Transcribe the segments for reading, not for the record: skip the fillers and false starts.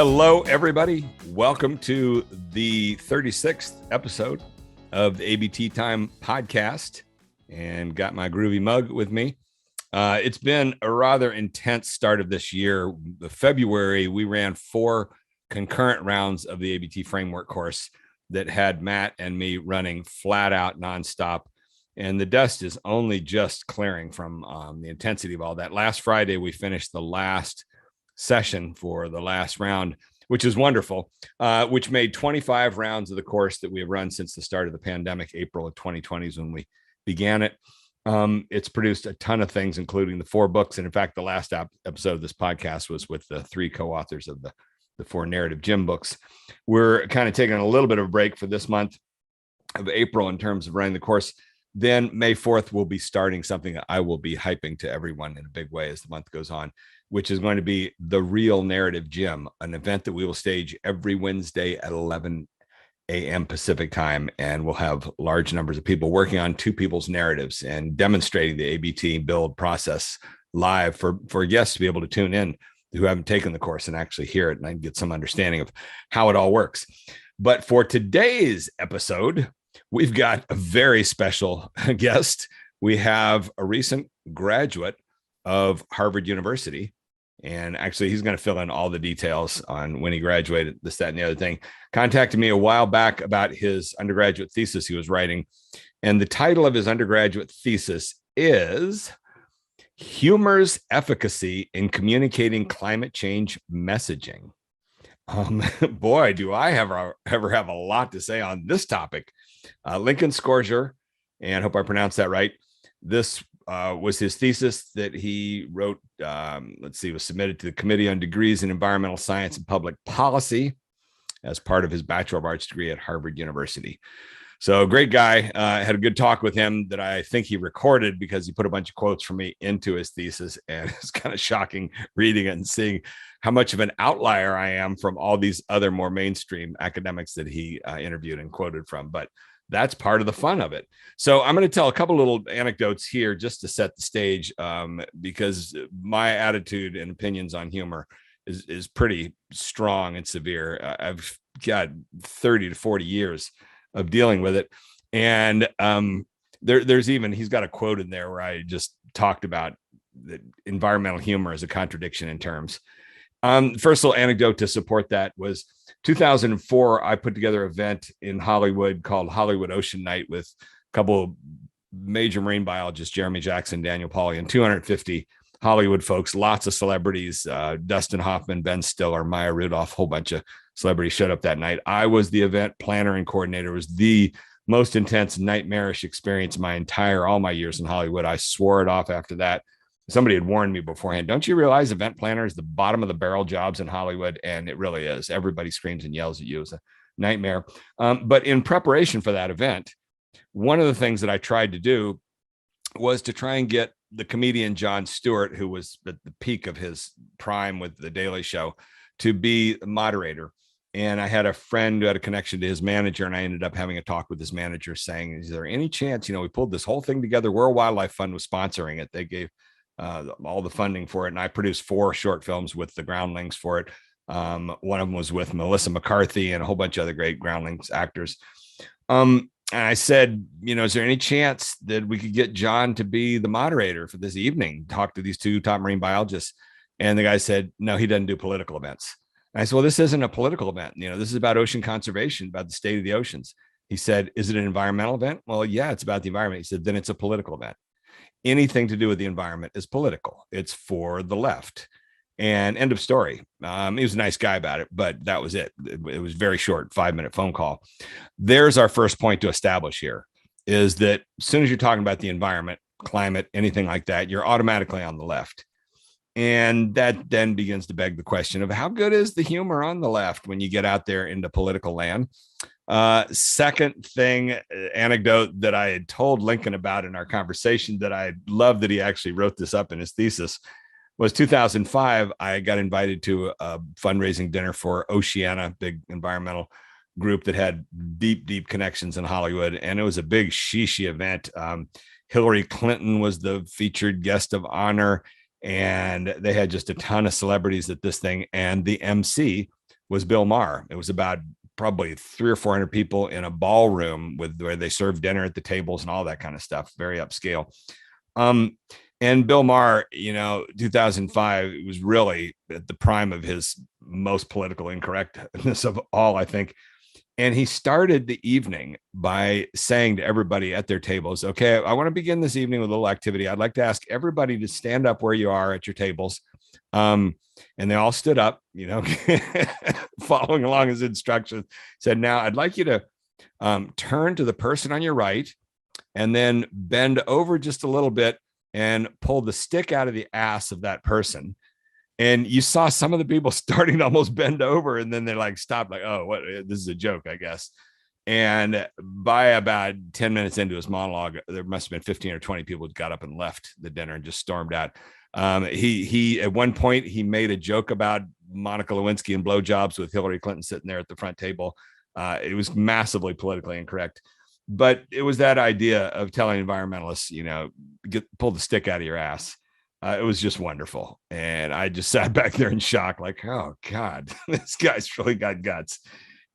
Hello, everybody. Welcome to the 36th episode of the ABT Time podcast, and got my groovy mug with me. It's been a rather intense start of this year. February, we ran 4 concurrent rounds of the ABT framework course that had Matt and me running flat out nonstop. And the dust is only just clearing from the intensity of all that. Last Friday, we finished the last session for the last round, which is wonderful, which made 25 rounds of the course that we have run since the start of the pandemic. April of 2020 is when we began it. It's produced a ton of things, including the 4 books. And in fact, the last episode of this podcast was with the 3 co-authors of the 4 narrative gym books. We're kind of taking a little bit of a break for this month of April in terms of running the course. Then May 4th, we'll be starting something that I will be hyping to everyone in a big way as the month goes on, which is going to be the Real Narrative Gym, an event that we will stage every Wednesday at 11 a.m. Pacific time. And we'll have large numbers of people working on 2 people's narratives and demonstrating the ABT build process live for guests to be able to tune in who haven't taken the course and actually hear it and get some understanding of how it all works. But for today's episode, we've got a very special guest. We have a recent graduate of Harvard University. And actually, he's going to fill in all the details on when he graduated, this, that, and the other thing. Contacted me a while back about his undergraduate thesis he was writing. And the title of his undergraduate thesis is Humor's Efficacy in Communicating Climate Change Messaging. Boy, do I ever have a lot to say on this topic. Lincoln Sorscher, and I hope I pronounced that right. This was his thesis that he wrote, was submitted to the Committee on Degrees in Environmental Science and Public Policy as part of his Bachelor of Arts degree at Harvard University. So great guy. Had a good talk with him that I think he recorded because he put a bunch of quotes from me into his thesis, and it's kind of shocking reading it and seeing how much of an outlier I am from all these other more mainstream academics that he interviewed and quoted from. But that's part of the fun of it. So I'm going to tell a couple little anecdotes here just to set the stage, because my attitude and opinions on humor is pretty strong and severe. I've got 30 to 40 years of dealing with it. And there's even, he's got a quote in there where I just talked about that environmental humor as a contradiction in terms. First little anecdote to support that was 2004. I put together an event in Hollywood called Hollywood Ocean Night with a couple of major marine biologists, Jeremy Jackson, Daniel Pauly, and 250 Hollywood folks, lots of celebrities, Dustin Hoffman, Ben Stiller, Maya Rudolph, whole bunch of celebrities showed up that night. I was the event planner and coordinator. It was the most intense, nightmarish experience all my years in Hollywood. I swore it off after that. Somebody had warned me beforehand. Don't you realize event planner is the bottom of the barrel jobs in Hollywood? And it really is. Everybody screams and yells at you. It's a nightmare. But in preparation for that event, one of the things that I tried to do was to try and get the comedian Jon Stewart, who was at the peak of his prime with The Daily Show, to be the moderator. And I had a friend who had a connection to his manager, and I ended up having a talk with his manager saying, is there any chance, we pulled this whole thing together. World Wildlife Fund was sponsoring it. They gave all the funding for it. And I produced 4 short films with the groundlings for it. One of them was with Melissa McCarthy and a whole bunch of other great groundlings actors. And I said, is there any chance that we could get John to be the moderator for this evening, talk to these 2 top marine biologists? And the guy said, no, he doesn't do political events. And I said, well, this isn't a political event. This is about ocean conservation, about the state of the oceans. He said, is it an environmental event? Well, yeah, it's about the environment. He said, then it's a political event. Anything to do with the environment is political. It's for the left. And end of story. He was a nice guy about it, but that was it. It was very short, 5-minute phone call. There's our first point to establish here, is that as soon as you're talking about the environment, climate, anything like that, you're automatically on the left. And that then begins to beg the question of how good is the humor on the left when you get out there into political land? Second thing, anecdote that I had told Lincoln about in our conversation that I love that he actually wrote this up in his thesis was 2005. I got invited to a fundraising dinner for Oceana, big environmental group that had deep connections in Hollywood. And it was a big shishi event. Hillary Clinton was the featured guest of honor, and they had just a ton of celebrities at this thing. And the MC was Bill Maher. It was about probably 300 or 400 people in a ballroom where they served dinner at the tables and all that kind of stuff, very upscale. And Bill Maher, 2005, it was really at the prime of his most political incorrectness of all, I think. And he started the evening by saying to everybody at their tables, okay, I want to begin this evening with a little activity. I'd like to ask everybody to stand up where you are at your tables. And they all stood up, following along his instructions, said, now I'd like you to turn to the person on your right and then bend over just a little bit and pull the stick out of the ass of that person. And you saw some of the people starting to almost bend over, and then they like stopped, like, oh, what? This is a joke, I guess. And by about 10 minutes into his monologue, there must have been 15 or 20 people who got up and left the dinner and just stormed out. He at one point, he made a joke about Monica Lewinsky and blowjobs with Hillary Clinton sitting there at the front table. It was massively politically incorrect. But it was that idea of telling environmentalists, pull the stick out of your ass. It was just wonderful. And I just sat back there in shock, like, oh, God, this guy's really got guts.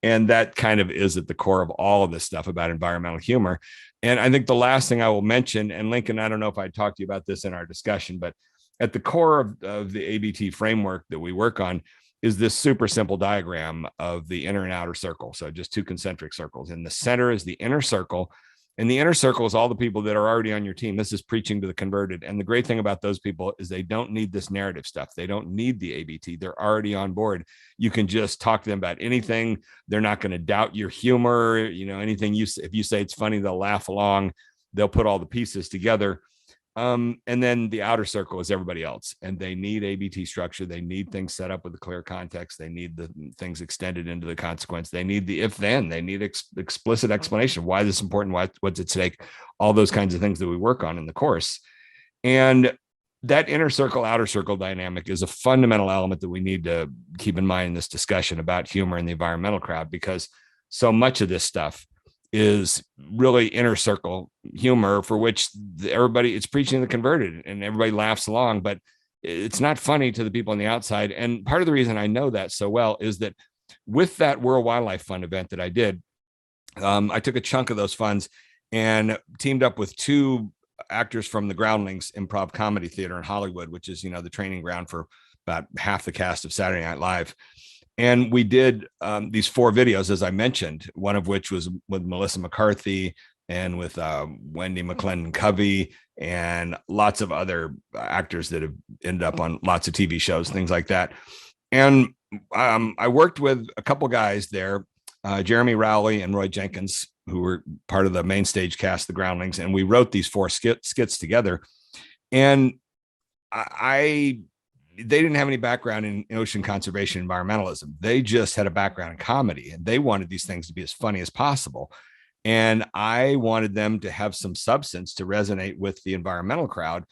And that kind of is at the core of all of this stuff about environmental humor. And I think the last thing I will mention, and Lincoln, I don't know if I talked to you about this in our discussion, but at the core of the ABT framework that we work on is this super simple diagram of the inner and outer circle. So just two concentric circles. In the center is the inner circle. And the inner circle is all the people that are already on your team. This is preaching to the converted. And the great thing about those people is they don't need this narrative stuff. They don't need the ABT. They're already on board. You can just talk to them about anything. They're not going to doubt your humor. Anything if you say it's funny, they'll laugh along. They'll put all the pieces together. And then the outer circle is everybody else, and they need ABT structure. They need things set up with a clear context. They need the things extended into the consequence. They need the if-then. They need explicit explanation. Why this is important? What's at stake? All those kinds of things that we work on in the course. And that inner circle, outer circle dynamic is a fundamental element that we need to keep in mind in this discussion about humor in the environmental crowd, because so much of this stuff is really inner circle humor, for which it's preaching the converted and everybody laughs along, but it's not funny to the people on the outside. And part of the reason I know that so well is that with that World Wildlife Fund event that I did, I took a chunk of those funds and teamed up with two actors from the Groundlings Improv Comedy Theater in Hollywood, which is, the training ground for about half the cast of Saturday Night Live. And we did these 4 videos, as I mentioned, one of which was with Melissa McCarthy and with Wendy McClendon Covey and lots of other actors that have ended up on lots of TV shows, things like that. And I worked with a couple guys there, Jeremy Rowley and Roy Jenkins, who were part of the main stage cast, the Groundlings. And we wrote these 4 skits together. And they didn't have any background in ocean conservation environmentalism. They just had a background in comedy, and they wanted these things to be as funny as possible. And I wanted them to have some substance to resonate with the environmental crowd.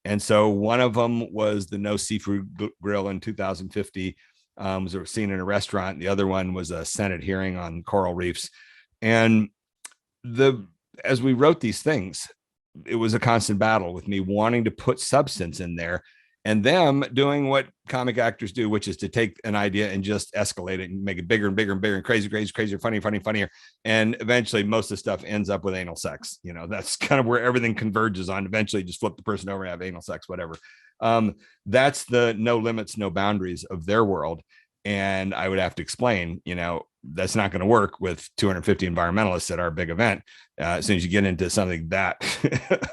And so one of them was the No Seafood Grill in 2050, was a scene in a restaurant. The other one was a Senate hearing on coral reefs. And as we wrote these things, it was a constant battle with me wanting to put substance in there, and them doing what comic actors do, which is to take an idea and just escalate it and make it bigger and bigger and bigger and crazier, funnier. And eventually most of the stuff ends up with anal sex. That's kind of where everything converges on. Eventually just flip the person over and have anal sex, whatever. That's the no limits, no boundaries of their world. And I would have to explain, that's not going to work with 250 environmentalists at our big event. As soon as you get into something that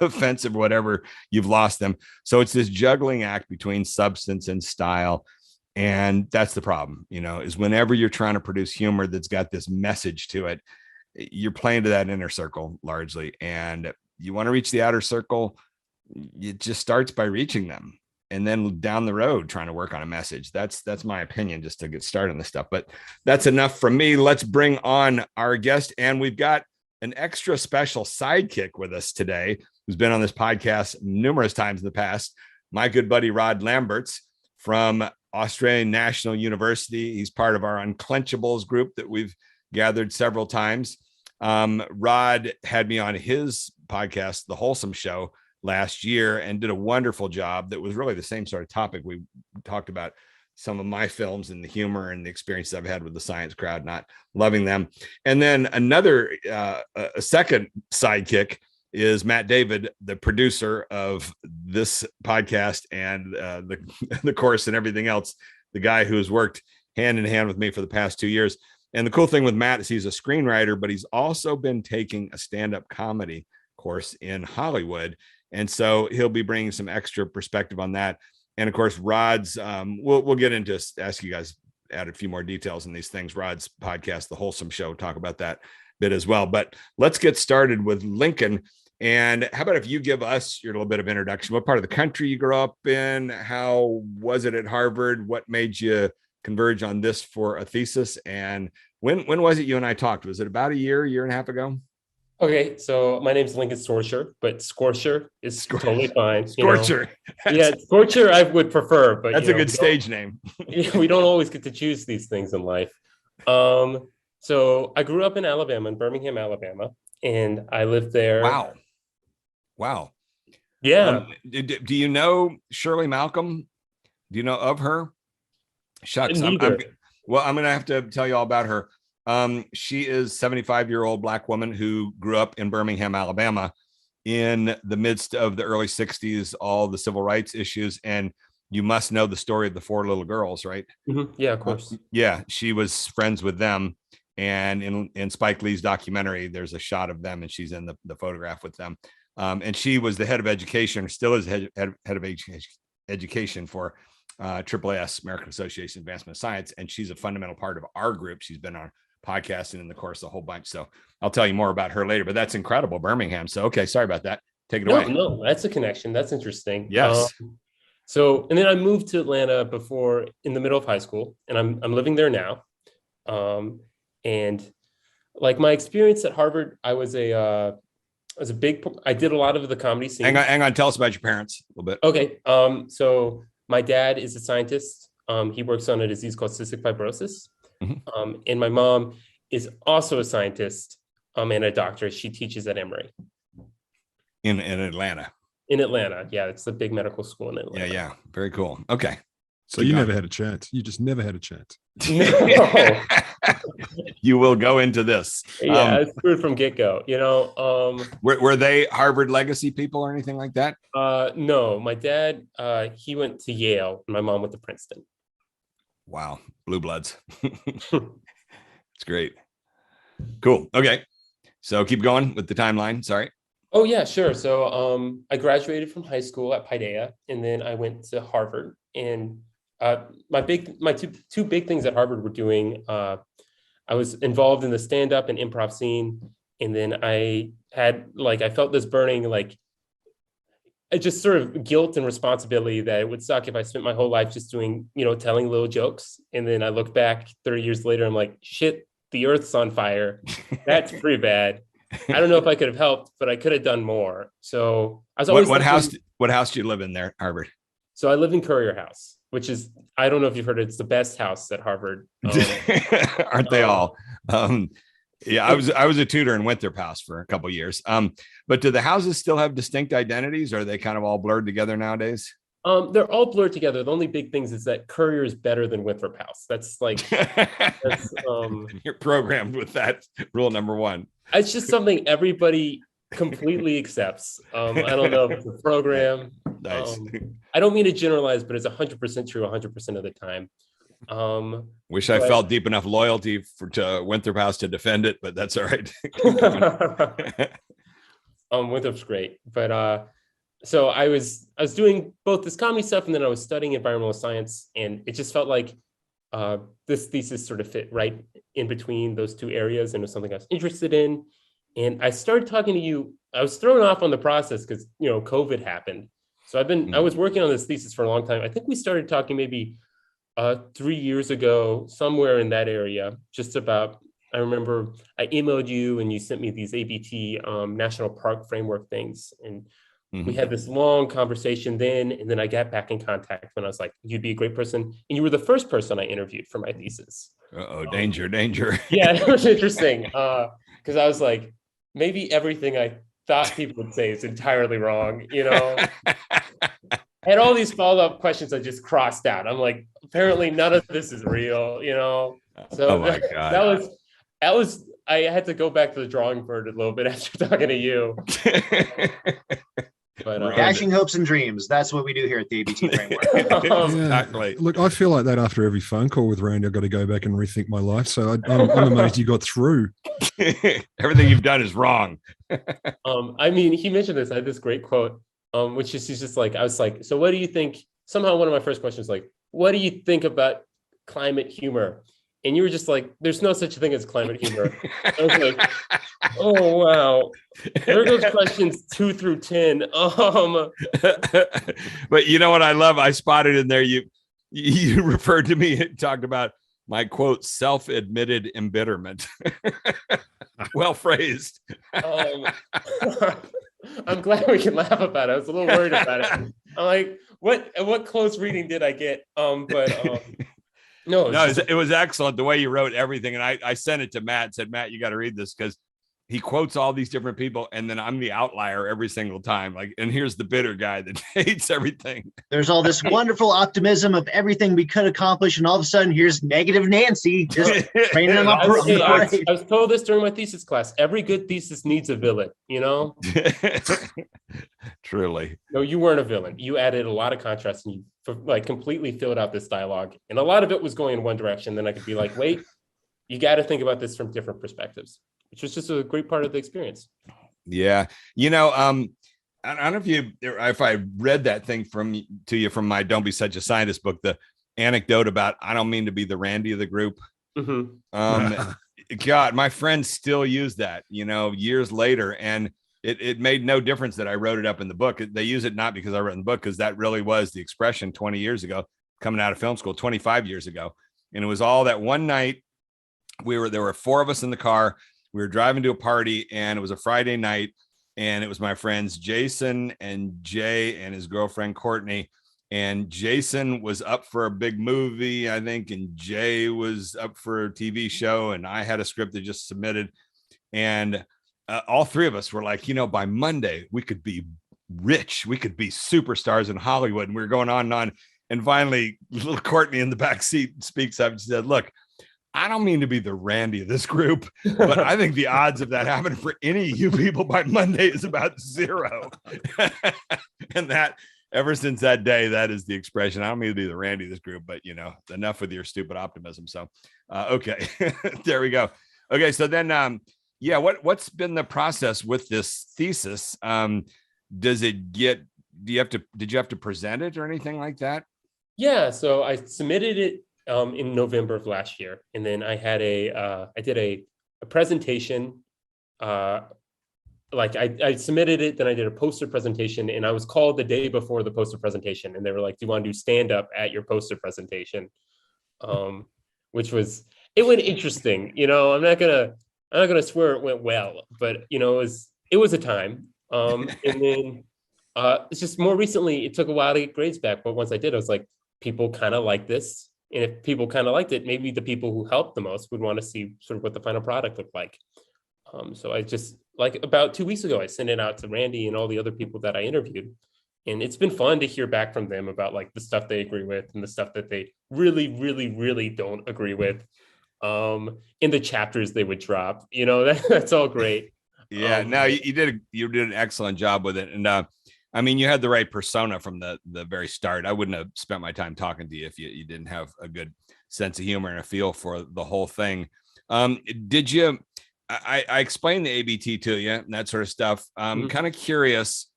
offensive, whatever, you've lost them. So it's this juggling act between substance and style. And that's the problem, is whenever you're trying to produce humor that's got this message to it, you're playing to that inner circle largely. And you want to reach the outer circle, it just starts by reaching them. And then down the road, trying to work on a message. That's my opinion, just to get started on this stuff. But that's enough from me. Let's bring on our guest. And we've got an extra special sidekick with us today, who's been on this podcast numerous times in the past. My good buddy, Rod Lamberts from Australian National University. He's part of our Unclenchables group that we've gathered several times. Rod had me on his podcast, The Wholesome Show, last year, and did a wonderful job that was really the same sort of topic we talked about. some of my films and the humor and the experiences I've had with the science crowd, not loving them. And then another, a second sidekick is Matt David, the producer of this podcast and the course and everything else, the guy who has worked hand in hand with me for the past 2 years. And the cool thing with Matt is he's a screenwriter, but he's also been taking a stand-up comedy course in Hollywood. And so he'll be bringing some extra perspective on that. And of course, Rod's, we'll get into, ask you guys, add a few more details in these things. Rod's podcast, The Wholesome Show, talk about that bit as well. But let's get started with Lincoln. And how about if you give us your little bit of introduction? What part of the country you grew up in? How was it at Harvard? What made you converge on this for a thesis? And when was it you and I talked? Was it about a year and a half ago? Okay, so my name is Lincoln Sorscher, but Scorcher is totally fine. Scorcher. Yeah, Scorcher I would prefer, but that's a good stage name. We don't always get to choose these things in life. So I grew up in Alabama, in Birmingham, Alabama, and I lived there. Wow. Yeah. Do you know Shirley Malcolm? Do you know of her? Shucks. I'm going to have to tell you all about her. She is a 75-year-old Black woman who grew up in Birmingham, Alabama, in the midst of the early 60s, all the civil rights issues. And you must know the story of the 4 little girls, right? Mm-hmm. Yeah, of course. Yeah, she was friends with them. And in Spike Lee's documentary, there's a shot of them, and she's in the photograph with them. And she was the head of education, or still is head of education for AAAS, American Association of Advancement of Science. And she's a fundamental part of our group. She's been on podcast and in the course a whole bunch. So I'll tell you more about her later, but that's incredible. Birmingham. So, okay. Sorry about that. Take it away. No, that's a connection. That's interesting. Yes. And then I moved to Atlanta in the middle of high school, and I'm living there now. And like my experience at Harvard, I did a lot of the comedy scene. Hang on. Tell us about your parents a little bit. Okay. So my dad is a scientist. He works on a disease called cystic fibrosis. Mm-hmm. And my mom is also a scientist and a doctor. She teaches at Emory. In Atlanta. In Atlanta. Yeah, it's the big medical school in Atlanta. Yeah. Very cool. Okay. So you never had a chance. You just never had a chance. No. You will go into this. Yeah, it's screwed from get-go. Were they Harvard legacy people or anything like that? No, my dad, he went to Yale, and my mom went to Princeton. Wow, blue bloods. It's great. Cool. Okay, so keep going with the timeline. Sorry. Oh yeah, sure. So I graduated from high school at Paideia, and then I went to Harvard. And my two big things at Harvard were doing. I was involved in the stand-up and improv scene, and then I felt this burning just sort of guilt and responsibility that it would suck if I spent my whole life just doing, telling little jokes. And then I look back 30 years later, I'm like, shit, the earth's on fire. That's pretty bad. I don't know if I could have helped, but I could have done more. So I was always what house do you live in there, Harvard? So I live in Courier House, which is, I don't know if you've heard it, it's the best house at Harvard. Aren't they all? Yeah, I was a tutor in Winthrop House for a couple of years. But do the houses still have distinct identities, or are they kind of all blurred together nowadays? They're all blurred together. The only big things is that Courier is better than Winthrop House. You're programmed with that rule number one. It's just something everybody completely accepts. I don't know if it's a program. Nice. I don't mean to generalize, but it's 100% true 100% of the time. Wish I felt deep enough loyalty to Winthrop House to defend it, but that's all right. Winthrop's great, but so I was doing both this comedy stuff, and then I was studying environmental science, and it just felt like this thesis sort of fit right in between those two areas, and it was something I was interested in. And I started talking to you. I was thrown off on the process because COVID happened. So I was working on this thesis for a long time. I think we started talking maybe 3 years ago, somewhere in that area, just about, I remember I emailed you and you sent me these ABT National Park Framework things. And we had this long conversation then, and then I got back in contact when I was like, you'd be a great person. And you were the first person I interviewed for my thesis. Danger. Yeah, it was interesting. Because I was like, maybe everything I thought people would say is entirely wrong, had all these follow-up questions I just crossed out. I'm like, apparently none of this is real, So Oh my God. that was I had to go back to the drawing board a little bit after talking to you. But dashing hopes and dreams. That's what we do here at the ABT framework. Exactly. Look, I feel like that after every phone call with Randy. I've got to go back and rethink my life. So I'm amazed you got through. Everything you've done is wrong. I mean, he mentioned this. I had this great quote, which is he's just like, I was like, so what do you think? Somehow one of my first questions was like, what do you think about climate humor? And you were just like, there's no such thing as climate humor. I was like, oh, wow. There goes questions 2 through 10. But you know what I love? I spotted in there, you referred to me and talked about my quote, self-admitted embitterment. Well phrased. I'm glad we can laugh about it. I was a little worried about it. I'm like, what close reading did I get? No, it was excellent the way you wrote everything. And I sent it to Matt, said, Matt, you got to read this because he quotes all these different people. And then I'm the outlier every single time. Like, and here's the bitter guy that hates everything. There's all this wonderful optimism of everything we could accomplish. And all of a sudden, here's negative Nancy just training him up. I was told this during my thesis class. Every good thesis needs a villain, Truly. No, you weren't a villain. You added a lot of contrast and you completely filled out this dialogue. And a lot of it was going in one direction. Then I could be like, wait, you got to think about this from different perspectives, which was just a great part of the experience. Yeah. I don't know if I read that thing to you from my Don't Be Such a Scientist book, the anecdote about, I don't mean to be the Randy of the group. Mm-hmm. God, my friends still use that, years later. And it made no difference that I wrote it up in the book. They use it not because I wrote in the book, because that really was the expression 20 years ago, coming out of film school, 25 years ago. And it was all that one night there were 4 of us in the car. We were driving to a party and it was a Friday night. And it was my friends, Jason and Jay and his girlfriend, Courtney. And Jason was up for a big movie, I think. And Jay was up for a TV show. And I had a script that just submitted. And all 3 of us were like, by Monday, we could be rich. We could be superstars in Hollywood. And we were going on and on. And finally, little Courtney in the back seat speaks up and said, look, I don't mean to be the Randy of this group, but I think the odds of that happening for any of you people by Monday is about 0. And that ever since that day, that is the expression. I don't mean to be the Randy of this group, but enough with your stupid optimism. So, okay, there we go. Okay. So then, what's been the process with this thesis? Did you have to present it or anything like that? Yeah. So I submitted it in November of last year. And then I had I did a presentation, I submitted it, then I did a poster presentation, and I was called the day before the poster presentation. And they were like, do you want to do stand up at your poster presentation? Which went interesting. I'm not gonna swear it went well, but it was a time. And then it's just more recently, it took a while to get grades back. But once I did, I was like, people kind of like this. And if people kind of liked it, maybe the people who helped the most would want to see sort of what the final product looked like. So I just, about 2 weeks ago, I sent it out to Randy and all the other people that I interviewed. And it's been fun to hear back from them about the stuff they agree with and the stuff that they really, really, really don't agree with. In the chapters they would drop, that's all great. Yeah, no, you did an excellent job with it. And I mean, you had the right persona from the very start. I wouldn't have spent my time talking to you if you didn't have a good sense of humor and a feel for the whole thing. Did you, I explained the ABT to you and that sort of stuff. I'm kind of curious,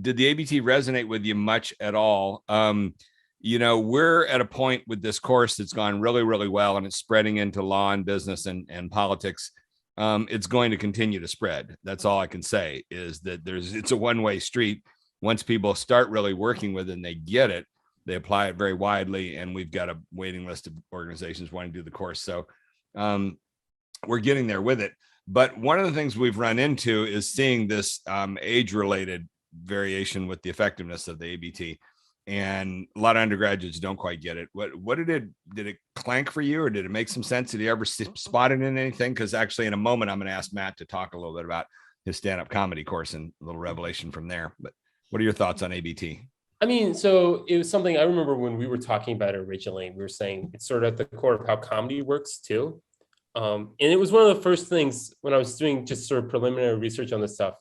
did the ABT resonate with you much at all? We're at a point with this course that's gone really, really well, and it's spreading into law and business and politics. It's going to continue to spread. That's all I can say, is that it's a one-way street. Once people start really working with it and they get it, they apply it very widely. And we've got a waiting list of organizations wanting to do the course. So we're getting there with it. But one of the things we've run into is seeing this age-related variation with the effectiveness of the ABT. And a lot of undergraduates don't quite get it. What did it clank for you, or did it make some sense? Did you ever spot it in anything? Because actually in a moment, I'm going to ask Matt to talk a little bit about his stand-up comedy course and a little revelation from there. But what are your thoughts on ABT? I mean, so it was something I remember when we were talking about it originally. We were saying it's sort of at the core of how comedy works too. And it was one of the first things when I was doing just sort of preliminary research on this stuff,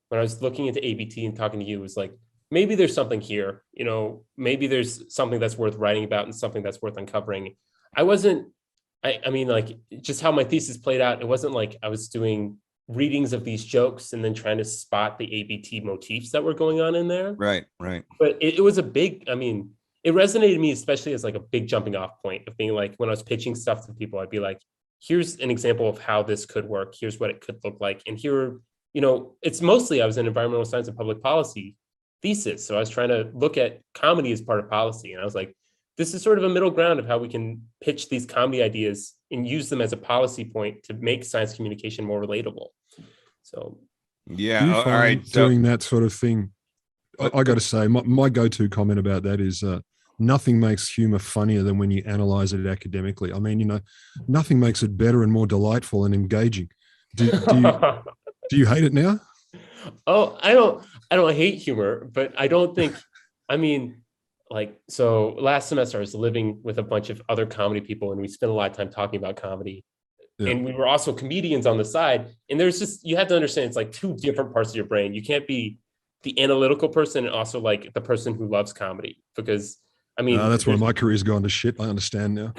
when I was looking into ABT and talking to you, was like, maybe there's something here, maybe there's something that's worth writing about and something that's worth uncovering. I mean, like, just how my thesis played out, it wasn't like I was doing readings of these jokes and then trying to spot the ABT motifs that were going on in there. Right. But it was it resonated me, especially as like a big jumping off point of being like, when I was pitching stuff to people, I'd be like, here's an example of how this could work. Here's what it could look like. And here, it's mostly, I was in environmental science and public policy thesis. So I was trying to look at comedy as part of policy. And I was like, this is sort of a middle ground of how we can pitch these comedy ideas and use them as a policy point to make science communication more relatable. So, yeah. All right. Doing that sort of thing. I got to say, my go-to comment about that is nothing makes humor funnier than when you analyze it academically. I mean, nothing makes it better and more delightful and engaging. Do you hate it now? Oh, I don't hate humor, but I don't think, so last semester I was living with a bunch of other comedy people and we spent a lot of time talking about comedy. Yeah. And we were also comedians on the side. And you have to understand, it's like two different parts of your brain. You can't be the analytical person and also like the person who loves comedy, because that's why my career's gone to shit. I understand now.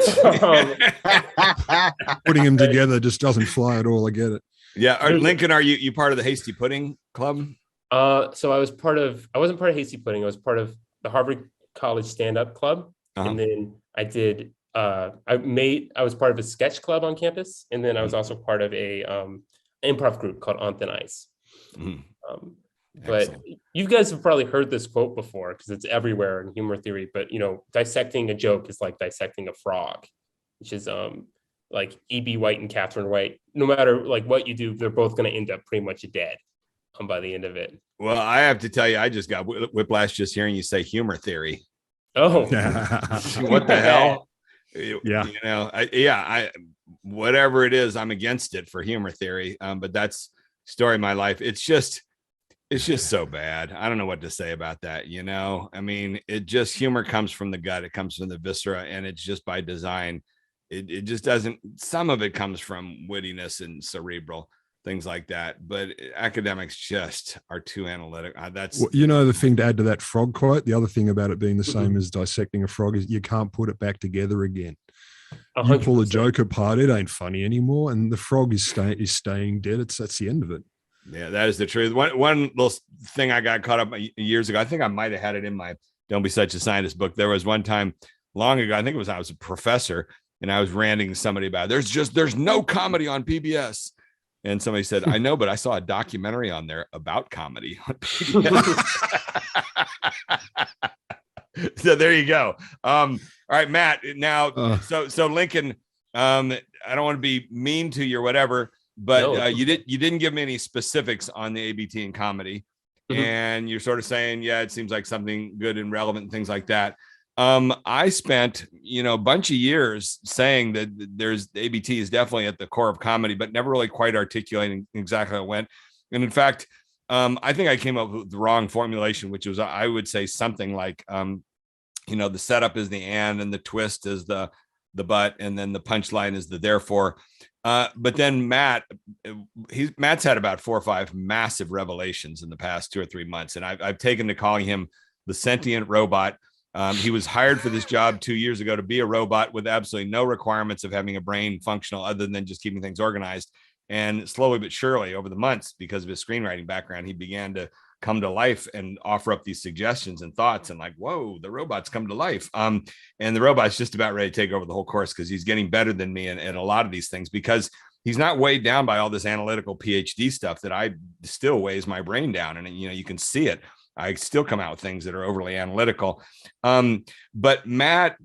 Putting them together just doesn't fly at all. I get it. Yeah. Lincoln, are you part of the Hasty Pudding Club? So I wasn't part of Hasty Pudding. I was part of the Harvard College Stand-Up Club. Uh-huh. And then I did, I was part of a sketch club on campus. And then I was also part of a improv group called On Thin Ice. Mm-hmm. But you guys have probably heard this quote before because it's everywhere in humor theory, but dissecting a joke is like dissecting a frog, which is like E.B. White and Catherine White. No matter like what you do, they're both going to end up pretty much dead by the end of it. Well, I have to tell you, I just got whiplash just hearing you say humor theory. Oh, what the hell? Yeah. Whatever it is, I'm against it for humor theory. But that's story of my life. It's just so bad. I don't know what to say about that. I mean, humor comes from the gut. It comes from the viscera, and it's just by design. It just doesn't. Some of it comes from wittiness and cerebral things like that. But academics just are too analytic. That's the thing to add to that frog quote. The other thing about it being the same as dissecting a frog is you can't put it back together again. 100%. You pull a joke apart, it ain't funny anymore, and the frog is staying dead. That's the end of it. Yeah, that is the truth. One little thing I got caught up years ago, I think I might have had it in my Don't Be Such a Scientist book. There was one time long ago, I think I was a professor, and I was ranting to somebody about there's no comedy on PBS. And somebody said, I know, but I saw a documentary on there about comedy on PBS. So there you go. All right, Matt. Now, so Lincoln, I don't want to be mean to you or whatever, but you didn't give me any specifics on the ABT and comedy. Mm-hmm. And you're sort of saying, yeah, it seems like something good and relevant and things like that. I spent, a bunch of years saying that there's ABT is definitely at the core of comedy, but never really quite articulating exactly how it went. And in fact, I think I came up with the wrong formulation, which was, I would say something like, the setup is the and the twist is the but, and then the punchline is the therefore. But then Matt's had about 4 or 5 massive revelations in the past 2 or 3 months. And I've taken to calling him the Sentient Robot. He was hired for this job 2 years ago to be a robot with absolutely no requirements of having a brain functional other than just keeping things organized. And slowly but surely over the months, because of his screenwriting background, he began to come to life and offer up these suggestions and thoughts and like, whoa, the robot's come to life. And the robot's just about ready to take over the whole course because he's getting better than me in a lot of these things because he's not weighed down by all this analytical PhD stuff that I still weighs my brain down. And, you can see it. I still come out with things that are overly analytical. But Matt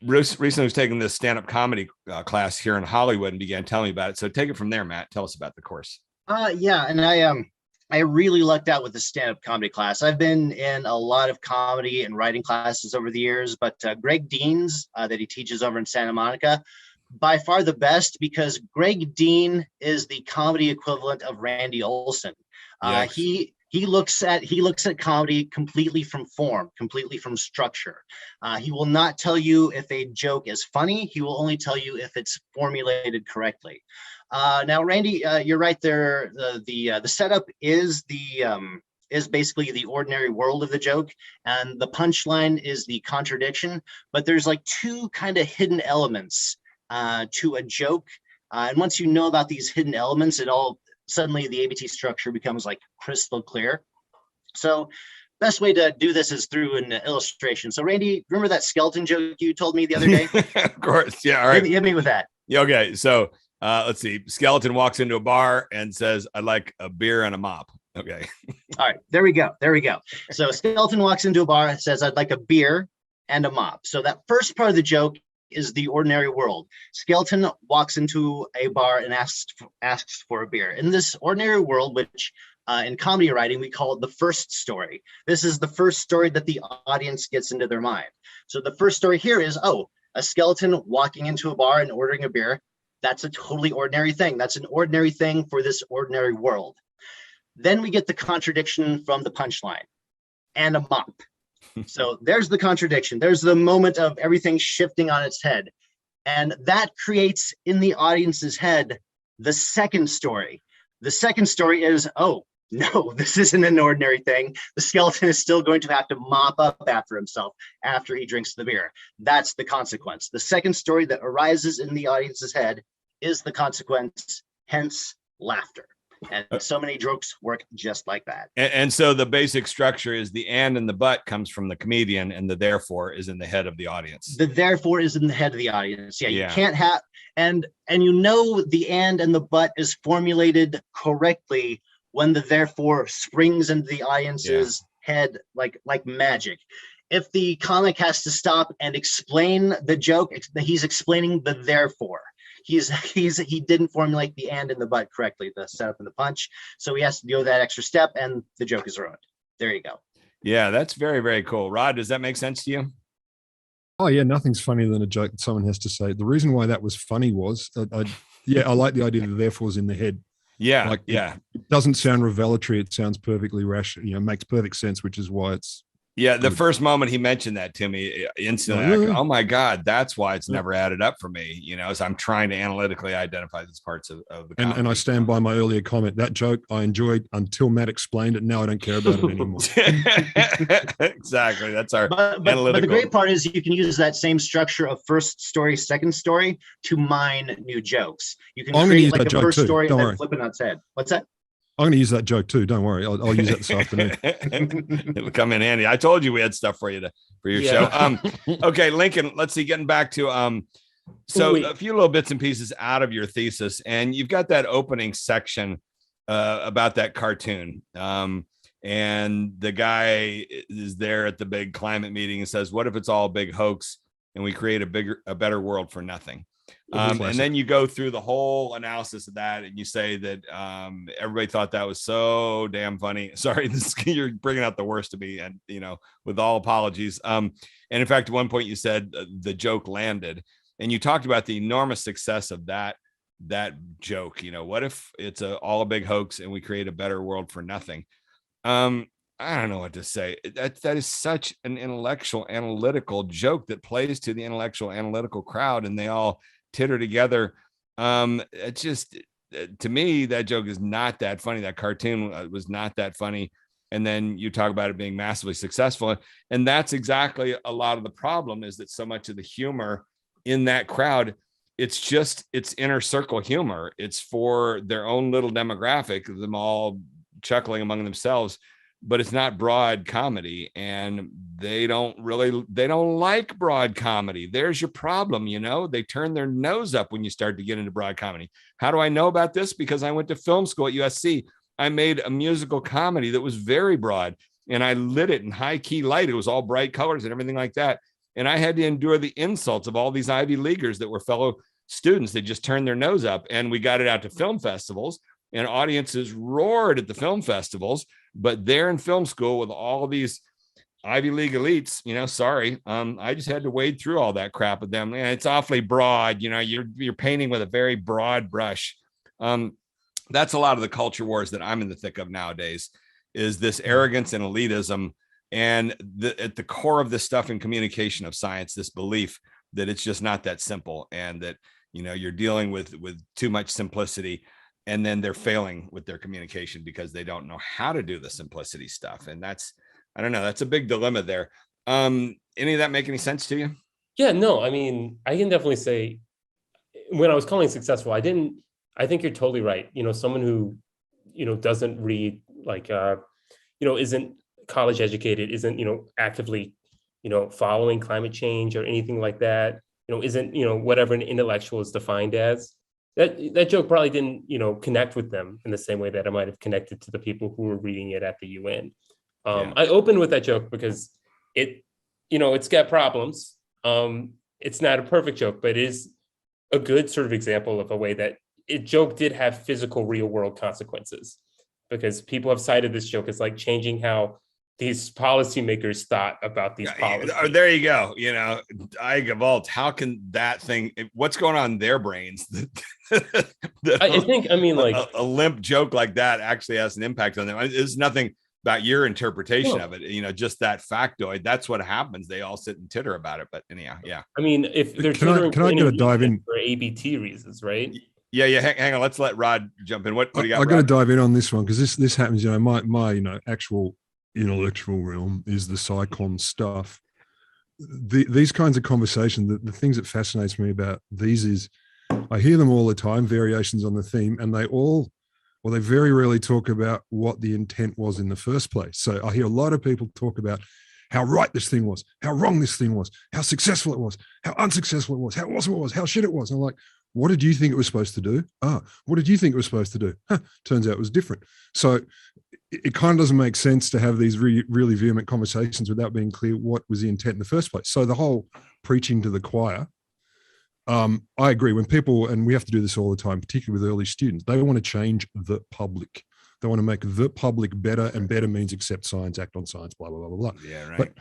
recently was taking this stand-up comedy class here in Hollywood and began telling me about it. So take it from there, Matt. Tell us about the course. Yeah. And I really lucked out with the stand-up comedy class. I've been in a lot of comedy and writing classes over the years, but Greg Dean's that he teaches over in Santa Monica, by far the best because Greg Dean is the comedy equivalent of Randy Olson. Yes. He looks at comedy completely from form, completely from structure. He will not tell you if a joke is funny. He will only tell you if it's formulated correctly. Now, Randy, you're right there. The setup is basically the ordinary world of the joke, and the punchline is the contradiction. But there's like two kind of hidden elements to a joke, and once you know about these hidden elements, suddenly the ABT structure becomes like crystal clear. So best way to do this is through an illustration. So Randy, remember that skeleton joke you told me the other day? Of course. Yeah. All right. Hit me with that. Yeah. Okay. So let's see. Skeleton walks into a bar and says, "I'd like a beer and a mop." Okay. All right. There we go. So skeleton walks into a bar and says, "I'd like a beer and a mop." So that first part of the joke is the ordinary world. Skeleton walks into a bar and asks for a beer. In this ordinary world, which in comedy writing, we call it the first story. This is the first story that the audience gets into their mind. So the first story here is, a skeleton walking into a bar and ordering a beer. That's a totally ordinary thing. That's an ordinary thing for this ordinary world. Then we get the contradiction from the punchline, and a mop. So there's the contradiction. There's the moment of everything shifting on its head. And that creates in the audience's head the second story. The second story is, no, this isn't an ordinary thing. The skeleton is still going to have to mop up after himself after he drinks the beer. That's the consequence. The second story that arises in the audience's head is the consequence, hence laughter. And so many jokes work just like that. And so the basic structure is the and the but comes from the comedian, and the therefore is in the head of the audience. The therefore is in the head of the audience. Yeah. You can't have, and the and the but is formulated correctly when the therefore springs into the audience's head like magic. If the comic has to stop and explain the joke, he's explaining the therefore. He didn't formulate the and the but correctly, the setup and the punch. So he has to go that extra step, and the joke is ruined. There you go. Yeah, that's very, very cool. Rod, does that make sense to you? Oh yeah, nothing's funnier than a joke that someone has to say. The reason why that was funny was, I like the idea that therefore is in the head. Yeah, It doesn't sound revelatory. It sounds perfectly rational. Makes perfect sense, which is why it's. Yeah, the first moment he mentioned that to me, instantly, I go, oh my God, that's why it's never added up for me, as I'm trying to analytically identify these parts of the comedy. And I stand by my earlier comment. That joke I enjoyed until Matt explained it. Now I don't care about it anymore. Exactly. That's our analytical. But the great part is you can use that same structure of first story, second story to mine new jokes. You can create like a first story and then flip it on its head. What's that? I'm going to use that joke too. Don't worry. I'll use that this afternoon. It'll come in handy. I told you we had stuff for you for your show. Okay, Lincoln, let's see, getting back to, so a few little bits and pieces out of your thesis, and you've got that opening section about that cartoon. And the guy is there at the big climate meeting and says, what if it's all a big hoax and we create a better world for nothing? And then you go through the whole analysis of that, and you say that everybody thought that was so damn funny. Sorry, you're bringing out the worst of me, and with all apologies. And in fact, at one point you said the joke landed, and you talked about the enormous success of that joke. What if it's all a big hoax and we create a better world for nothing? I don't know what to say. That is such an intellectual, analytical joke that plays to the intellectual, analytical crowd, and they all titter together. It's just, to me, that joke is not that funny. That cartoon was not that funny. And then you talk about it being massively successful. And that's exactly a lot of the problem, is that so much of the humor in that crowd, it's inner circle humor. It's for their own little demographic, them all chuckling among themselves, but it's not broad comedy, and they don't like broad comedy. There's your problem. They turn their nose up when you start to get into broad comedy. How do I know about this? Because I went to film school at USC. I made a musical comedy that was very broad, and I lit it in high key light. It was all bright colors and everything like that. And I had to endure the insults of all these Ivy Leaguers that were fellow students that just turned their nose up. And we got it out to film festivals, and audiences roared at the film festivals. But they're in film school with all of these Ivy League elites, sorry. I just had to wade through all that crap with them. And it's awfully broad. You're painting with a very broad brush. That's a lot of the culture wars that I'm in the thick of nowadays. is this arrogance and elitism. And at the core of this stuff in communication of science, this belief that it's just not that simple, and that, you're dealing with too much simplicity, and then they're failing with their communication because they don't know how to do the simplicity stuff. And I don't know, that's a big dilemma there. Any of that make any sense to you? Yeah, no, I mean, I can definitely say when I was calling successful, I think you're totally right. Someone who, doesn't read, like, isn't college educated, isn't, actively, following climate change or anything like that, isn't, whatever an intellectual is defined as, that joke probably didn't, connect with them in the same way that I might have connected to the people who were reading it at the UN. I opened with that joke because it's got problems. It's not a perfect joke, but it is a good sort of example of a way that joke did have physical real world consequences, because people have cited this joke as like changing how these policymakers thought about these policies. There you go. I Gavalt, how can that thing, what's going on in their brains? I think, like a limp joke like that actually has an impact on them. It's nothing about your interpretation of it, just that factoid. That's what happens. They all sit and titter about it. But anyhow, yeah. I mean, if they're can I get a dive in for ABT reasons, right? Yeah. Hang on. Let's let Rod jump in. What do you got? I got to dive in on this one, because this happens. My actual intellectual realm is the psychon stuff. These kinds of conversations, the things that fascinates me about these is I hear them all the time, variations on the theme, and they very rarely talk about what the intent was in the first place. So I hear a lot of people talk about how right this thing was, how wrong this thing was, how successful it was, how unsuccessful it was, how awesome it was, how shit it was. And I'm like, what did you think it was supposed to do? What did you think it was supposed to do? Turns out it was different. So it kind of doesn't make sense to have these really vehement conversations without being clear what was the intent in the first place. So the whole preaching to the choir, I agree. When people, and we have to do this all the time, particularly with early students, they want to change the public. They want to make the public better, and better means accept science, act on science, blah, blah, blah, blah, blah. Yeah, right.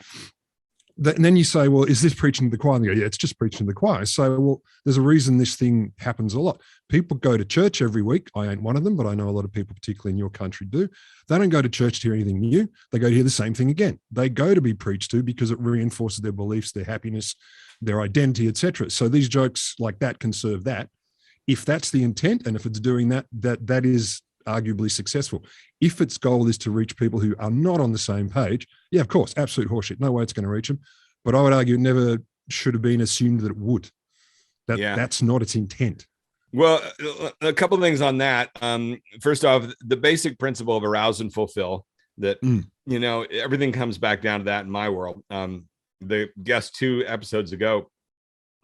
And then you say, well, is this preaching to the choir? And they go, yeah, it's just preaching to the choir. So, well, there's a reason this thing happens a lot. People go to church every week. I ain't one of them, but I know a lot of people, particularly in your country, do. They don't go to church to hear anything new. They go to hear the same thing again. They go to be preached to because it reinforces their beliefs, their happiness, their identity, etc. So these jokes like that can serve that. If that's the intent, and if it's doing that is arguably successful. If its goal is to reach people who are not on the same page, yeah, of course, absolute horseshit. No way it's going to reach them. But I would argue it never should have been assumed that it would. That's not its intent. Well, a couple of things on that. First off, the basic principle of arouse and fulfill, that, everything comes back down to that in my world. The guest 2 episodes ago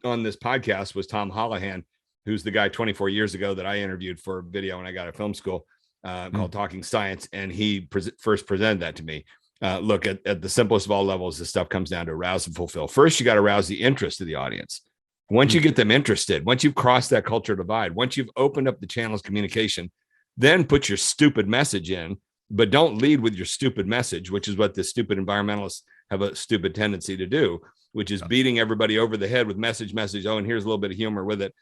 on this podcast was Tom Holohan, who's the guy 24 years ago that I interviewed for a video when I got to film school called Talking Science. And he first presented that to me. Look, at the simplest of all levels, this stuff comes down to arouse and fulfill. First, you got to arouse the interest of the audience. Once you get them interested, once you've crossed that culture divide, once you've opened up the channels of communication, then put your stupid message in, but don't lead with your stupid message, which is what the stupid environmentalists have a stupid tendency to do, which is beating everybody over the head with message. Oh, and here's a little bit of humor with it.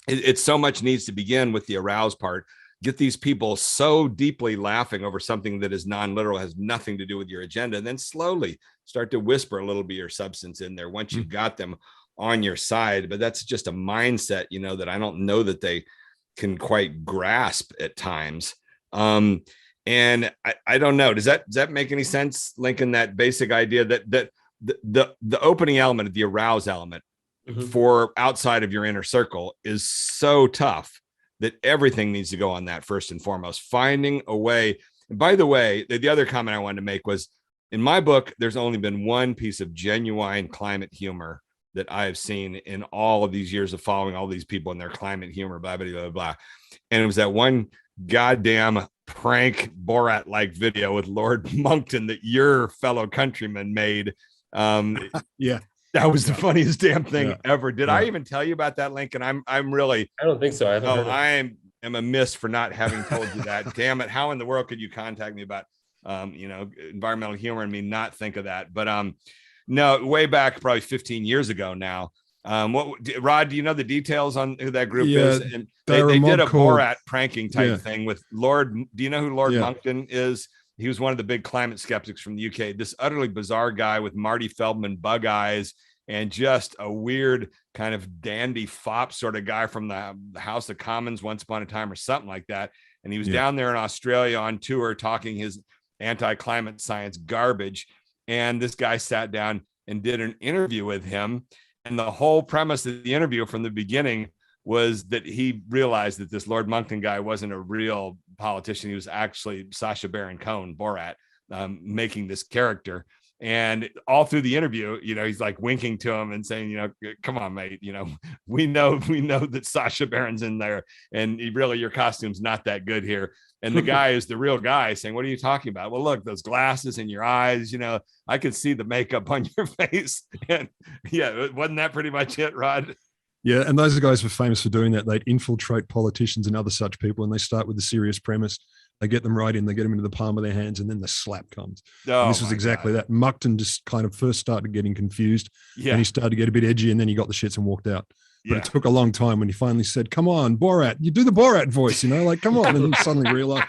It so much needs to begin with the arouse part. Get these people so deeply laughing over something that is non-literal, has nothing to do with your agenda, and then slowly start to whisper a little bit of your substance in there once you've got them on your side. But that's just a mindset, that I don't know that they can quite grasp at times. And I don't know. Does that make any sense, Lincoln? That basic idea that the opening element, the arouse element, for outside of your inner circle is so tough that everything needs to go on that first and foremost. Finding a way. And by the way, the other comment I wanted to make was, in my book, there's only been one piece of genuine climate humor that I have seen in all of these years of following all these people and their climate humor, blah, blah, blah, blah. And it was that one goddamn prank Borat-like video with Lord Monkton that your fellow countryman made. Yeah. That was the funniest damn thing ever. Did I even tell you about that, Lincoln? I'm really. I don't think so. I am amiss for not having told you that. Damn it! How in the world could you contact me about, environmental humor and me not think of that? But no, way back probably 15 years ago now. Rod, do you know the details on who that group is? And they did a Borat pranking type thing with Lord. Do you know who Lord Monkton is? he was one of the big climate skeptics from the UK, this utterly bizarre guy with Marty Feldman bug eyes and just a weird kind of dandy fop sort of guy from the House of Commons once upon a time or something like that. And he was down there in Australia on tour talking his anti-climate science garbage. And this guy sat down and did an interview with him. And the whole premise of the interview from the beginning was that he realized that this Lord Monkton guy wasn't a real politician. He was actually Sacha Baron Cohen, Borat, making this character. And all through the interview, you know, he's like winking to him and saying, you know, come on, mate, you know, we know that Sacha Baron's in there, and really your costume's not that good here. And the guy is the real guy saying, what are you talking about? Well, look, those glasses in your eyes, you know, I could see the makeup on your face. And yeah, wasn't that pretty much it, Rod? Yeah, and those guys were famous for doing that. They'd infiltrate politicians and other such people, and they start with the serious premise. They get them right in, they get them into the palm of their hands, and then the slap comes. Oh, and this was exactly that. Monkton just kind of first started getting confused, and he started to get a bit edgy, and then he got the shits and walked out. But it took a long time when he finally said, come on, Borat, you do the Borat voice, you know, like, come on. And then suddenly realized.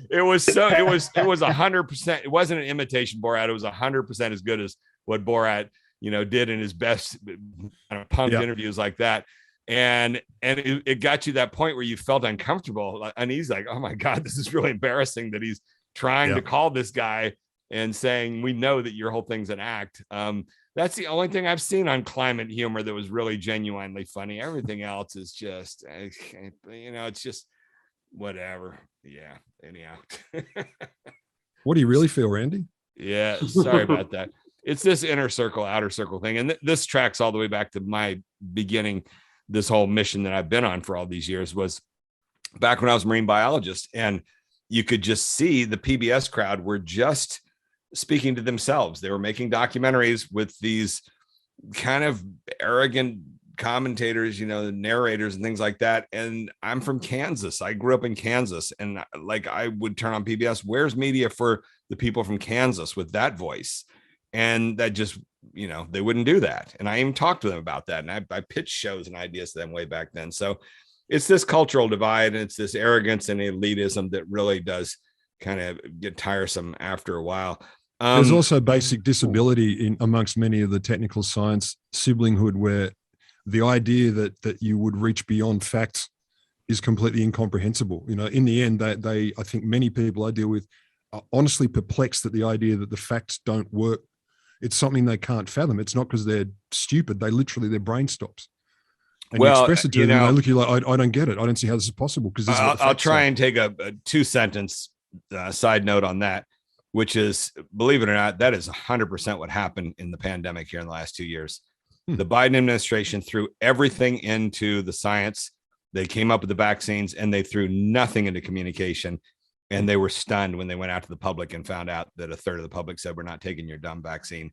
It was 100%. It wasn't an imitation Borat. It was 100% as good as what Borat, you know, did in his best kind of punk interviews like that. And it got you that point where you felt uncomfortable. And he's like, oh my God, this is really embarrassing that he's trying to call this guy and saying, we know that your whole thing's an act. That's the only thing I've seen on climate humor that was really genuinely funny. Everything else is just, you know, it's just whatever. Yeah. Anyhow. What do you really feel, Randy? Yeah. Sorry about that. It's this inner circle, outer circle thing. And this tracks all the way back to my beginning. This whole mission that I've been on for all these years was back when I was a marine biologist, and you could just see the PBS crowd were just speaking to themselves. They were making documentaries with these kind of arrogant commentators, you know, narrators and things like that. And I'm from Kansas. I grew up in Kansas, and like I would turn on PBS. Where's media for the people from Kansas with that voice? And that just, you know, they wouldn't do that. And I even talked to them about that. And I pitched shows and ideas to them way back then. So it's this cultural divide, and it's this arrogance and elitism that really does kind of get tiresome after a while. There's also basic disability in amongst many of the technical science siblinghood, where the idea that you would reach beyond facts is completely incomprehensible. You know, in the end, I think many people I deal with are honestly perplexed at the idea that the facts don't work. It's something they can't fathom. It's not because they're stupid. Their brain stops. And you express it to them, and they look at you like, I don't get it. I don't see how this is possible. Because I'll try and take a 2-sentence side note on that, which is, believe it or not, that is 100% what happened in the pandemic here in the last 2 years. The Biden administration threw everything into the science. They came up with the vaccines, and they threw nothing into communication. And they were stunned when they went out to the public and found out that a third of the public said, we're not taking your dumb vaccine.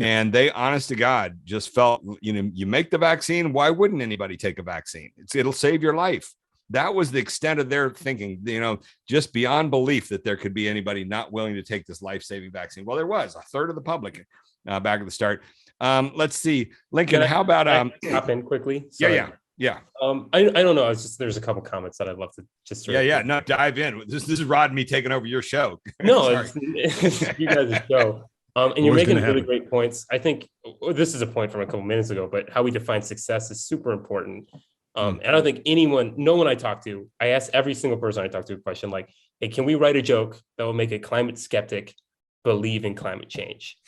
And they, honest to God, just felt, you know, you make the vaccine. Why wouldn't anybody take a vaccine? It'll save your life. That was the extent of their thinking, you know, just beyond belief that there could be anybody not willing to take this life-saving vaccine. Well, there was a third of the public back at the start. Let's see, Lincoln, how about hop in quickly? Sorry. Yeah. I don't know. There's a couple comments that I'd love to just no, dive in. This is Rod and me taking over your show. No, it's you guys' show. And you're making really great points. I think this is a point from a couple minutes ago, but how we define success is super important. And I don't think no one I talk to, I ask every single person I talk to a question like, hey, can we write a joke that will make a climate skeptic believe in climate change?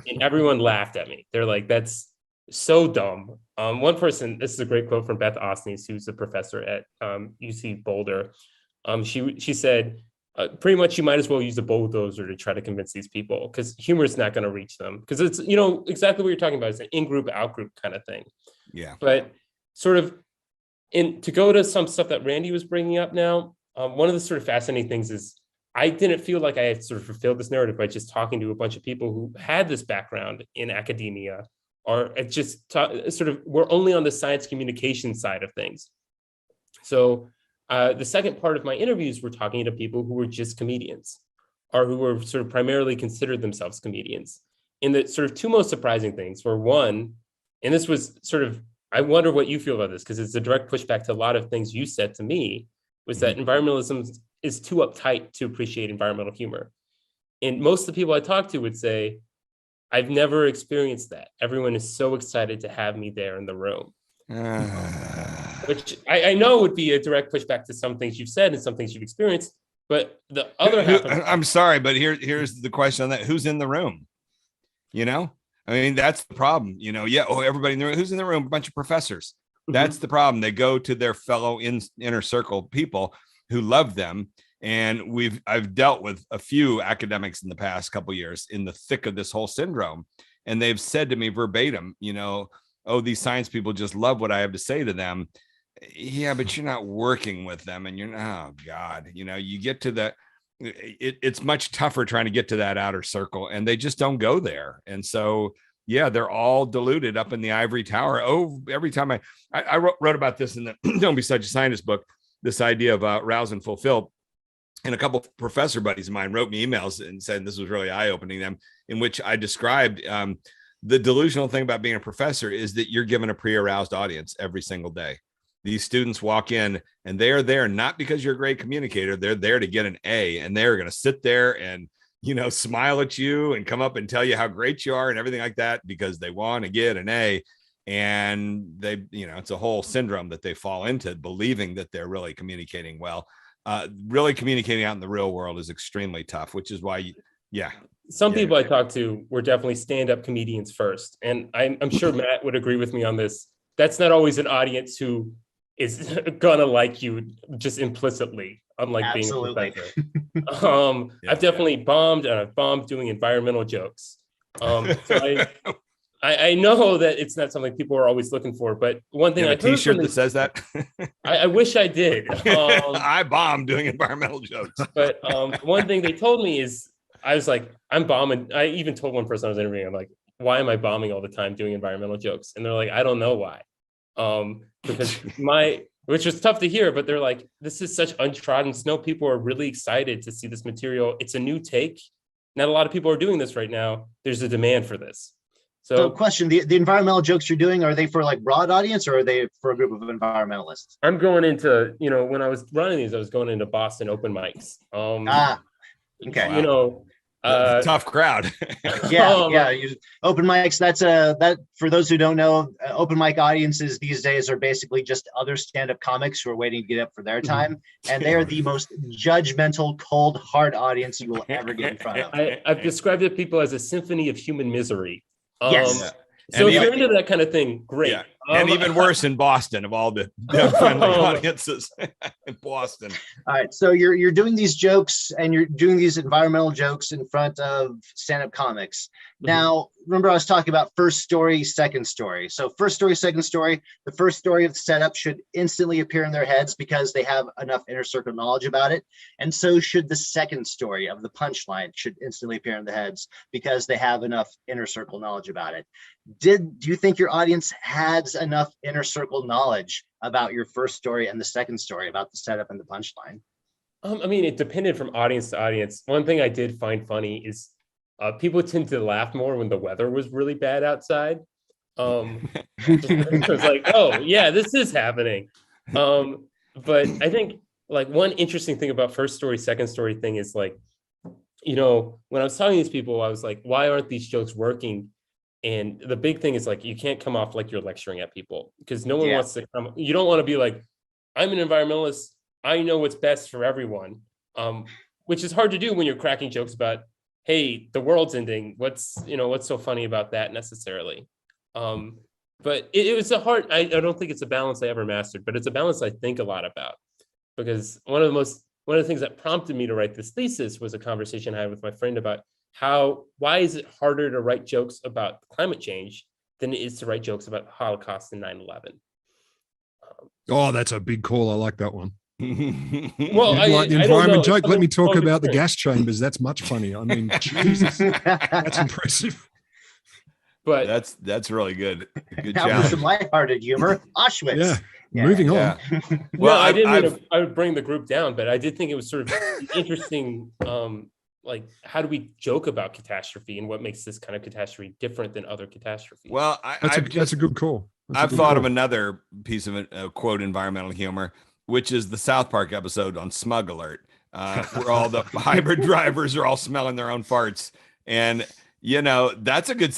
And everyone laughed at me. They're like, that's so dumb. One person, this is a great quote from Beth Osnes, who's a professor at UC Boulder. She said, pretty much you might as well use a bulldozer to try to convince these people, because humor is not going to reach them, because it's, you know, exactly what you're talking about. It's an in-group, out-group kind of thing. Yeah. But sort of to go to some stuff that Randy was bringing up now, one of the sort of fascinating things is I didn't feel like I had sort of fulfilled this narrative by just talking to a bunch of people who had this background in academia, or just sort of we're only on the science communication side of things. So the second part of my interviews were talking to people who were just comedians, or who were sort of primarily considered themselves comedians. And the sort of two most surprising things were, one, and this was sort of, I wonder what you feel about this, because it's a direct pushback to a lot of things you said to me, was that environmentalism is too uptight to appreciate environmental humor. And most of the people I talk to would say, I've never experienced that. Everyone is so excited to have me there in the room. Which I know would be a direct pushback to some things you've said and some things you've experienced. But the other half I'm sorry, but here's the question on that. Who's in the room? You know, I mean, that's the problem. You know, everybody in the room. Who's in the room? A bunch of professors. That's the problem. They go to their fellow inner circle people who love them. And I've dealt with a few academics in the past couple of years in the thick of this whole syndrome. And they've said to me verbatim, you know, oh, these science people just love what I have to say to them. Yeah, but you're not working with them, and you're not, oh God, you know, you get to the, it's much tougher trying to get to that outer circle, and they just don't go there. And so, yeah, they're all diluted up in the ivory tower. Oh, every time I wrote about this in the Don't Be Such a Scientist book, this idea of rouse and fulfill. And a couple of professor buddies of mine wrote me emails and said this was really eye-opening them, in which I described the delusional thing about being a professor is that you're given a pre-aroused audience every single day. These students walk in and they're there not because you're a great communicator. They're there to get an A, and they're going to sit there and, you know, smile at you and come up and tell you how great you are and everything like that because they want to get an A. And they, you know, it's a whole syndrome that they fall into, believing that they're really communicating well. Really communicating out in the real world is extremely tough, which is why, some people I talked to were definitely stand-up comedians first. And I'm sure Matt would agree with me on this. That's not always an audience who is gonna like you just implicitly, unlike Absolutely. being a professor. I've definitely bombed, and I've bombed doing environmental jokes. So I know that it's not something people are always looking for, but one thing a t-shirt that says that. I wish I did. I bombed doing environmental jokes. But one thing they told me is, I was like, I'm bombing. I even told one person I was interviewing, I'm like, why am I bombing all the time doing environmental jokes? And they're like, I don't know why. Because which was tough to hear, but they're like, this is such untrodden snow. People are really excited to see this material. It's a new take. Not a lot of people are doing this right now. There's a demand for this. So question, the environmental jokes you're doing, are they for like broad audience or are they for a group of environmentalists? I'm going into, you know, when I was running these, I was going into Boston open mics. Okay. You know, tough crowd. Open mics. That for those who don't know, open mic audiences these days are basically just other stand-up comics who are waiting to get up for their time, and they are the most judgmental, cold, hard audience you will ever get in front of. I've described the people as a symphony of human misery. Yes. So if you're into that kind of thing, great. Yeah. And even worse in Boston, of all the friendly audiences in Boston. All right, so you're doing these jokes and you're doing these environmental jokes in front of stand-up comics. Now, remember I was talking about first story, second story. So first story, second story, the first story of the setup should instantly appear in their heads because they have enough inner circle knowledge about it. And so should the second story of the punchline should instantly appear in the heads because they have enough inner circle knowledge about it. Do you think your audience has enough inner circle knowledge about your first story and the second story about the setup and the punchline? I mean, it depended from audience to audience. One thing I did find funny is people tend to laugh more when the weather was really bad outside. It was like, oh yeah, this is happening. But I think like one interesting thing about first story, second story thing is like, you know, when I was talking to these people, I was like, why aren't these jokes working? And the big thing is like, you can't come off like you're lecturing at people because no one wants to come. You don't want to be like, I'm an environmentalist. I know what's best for everyone, which is hard to do when you're cracking jokes about, hey, the world's ending. What's so funny about that necessarily? But it was I don't think it's a balance I ever mastered, but it's a balance I think a lot about because one of the things that prompted me to write this thesis was a conversation I had with my friend about why is it harder to write jokes about climate change than it is to write jokes about the Holocaust and 9/11? Oh, that's a big call. I like that one. Well, like the environment joke. Let me talk about the gas chambers. That's much funnier. I mean, Jesus, that's impressive. But that's really good. Good Now challenge. with some lighthearted humor, Auschwitz. Yeah. Moving on. Yeah. Well, I didn't mean I would bring the group down, but I did think it was sort of interesting. Like, how do we joke about catastrophe and what makes this kind of catastrophe different than other catastrophes? Well, that's a good call. I've thought of another piece of quote environmental humor, which is the South Park episode on Smug Alert. where all the hybrid drivers are all smelling their own farts. And, that's a good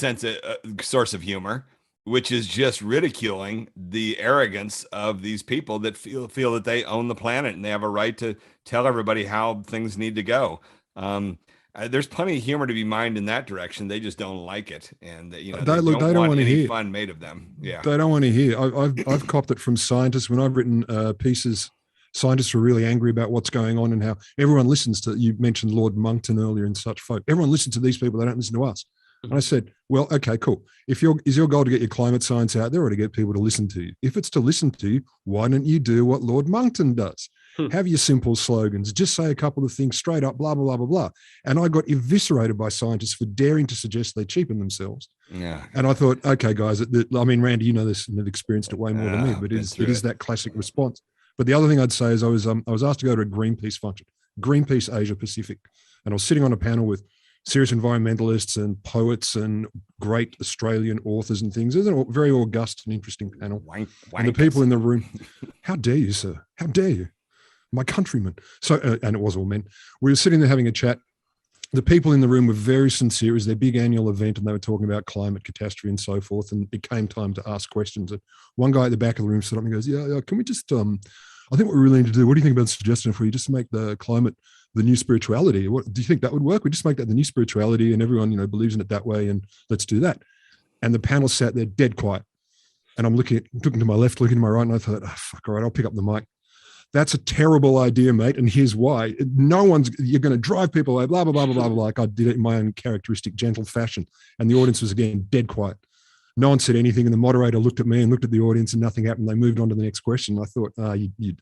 source of humor, which is just ridiculing the arrogance of these people that feel that they own the planet and they have a right to tell everybody how things need to go. There's plenty of humor to be mined in that direction. They just don't like it, and they don't want any fun made of them. Yeah, they don't want to hear. I've copped it from scientists when I've written pieces. Scientists are really angry about what's going on and how everyone listens to. You mentioned Lord Monckton earlier and such folk. Everyone listens to these people. They don't listen to us. And I said, well, okay, cool. Is your goal to get your climate science out there or to get people to listen to you? If it's to listen to you, why don't you do what Lord Monckton does? Have your simple slogans. Just say a couple of things straight up, blah, blah, blah, blah, blah. And I got eviscerated by scientists for daring to suggest they cheapen themselves. Yeah. And I thought, okay, guys, Randy, you know this and have experienced it way more than me, but it is that classic response. But the other thing I'd say is I was asked to go to a Greenpeace function, Greenpeace Asia Pacific. And I was sitting on a panel with serious environmentalists and poets and great Australian authors and things. It was a very august and interesting panel. And the people in the room, how dare you, sir? How dare you? My countrymen. So, and it was all men. We were sitting there having a chat. The people in the room were very sincere. It was their big annual event and they were talking about climate catastrophe and so forth. And it came time to ask questions. And one guy at the back of the room stood up and goes, yeah, can we just, I think what we really need to do, what do you think about the suggestion if we just make the climate the new spirituality? What do you think that would work? We just make that the new spirituality and everyone, believes in it that way and let's do that. And the panel sat there dead quiet. And I'm looking to my left, looking to my right, and I thought, oh, fuck, all right, I'll pick up the mic. That's a terrible idea, mate. And here's why. You're going to drive people away, blah, blah, blah, blah, blah, blah, like I did it in my own characteristic, gentle fashion. And the audience was, again, dead quiet. No one said anything. And the moderator looked at me and looked at the audience and nothing happened. They moved on to the next question. I thought, you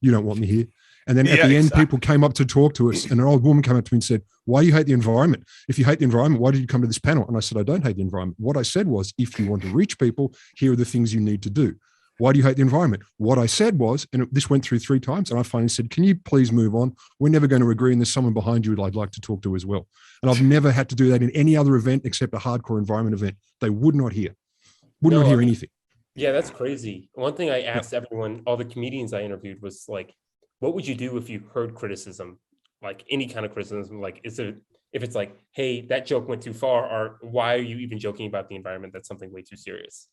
don't want me here. And then at the end, people came up to talk to us. And an old woman came up to me and said, why do you hate the environment? If you hate the environment, why did you come to this panel? And I said, I don't hate the environment. What I said was, if you want to reach people, here are the things you need to do. Why do you hate the environment? What I said was, and this went through 3 times, and I finally said, can you please move on? We're never going to agree, and there's someone behind you I'd like to talk to as well. And I've never had to do that in any other event except a hardcore environment event. They would not hear. Wouldn't hear anything. Yeah, that's crazy. One thing I asked everyone, all the comedians I interviewed, was like, what would you do if you heard criticism, like any kind of criticism? Like, if it's like, hey, that joke went too far, or why are you even joking about the environment? That's something way too serious.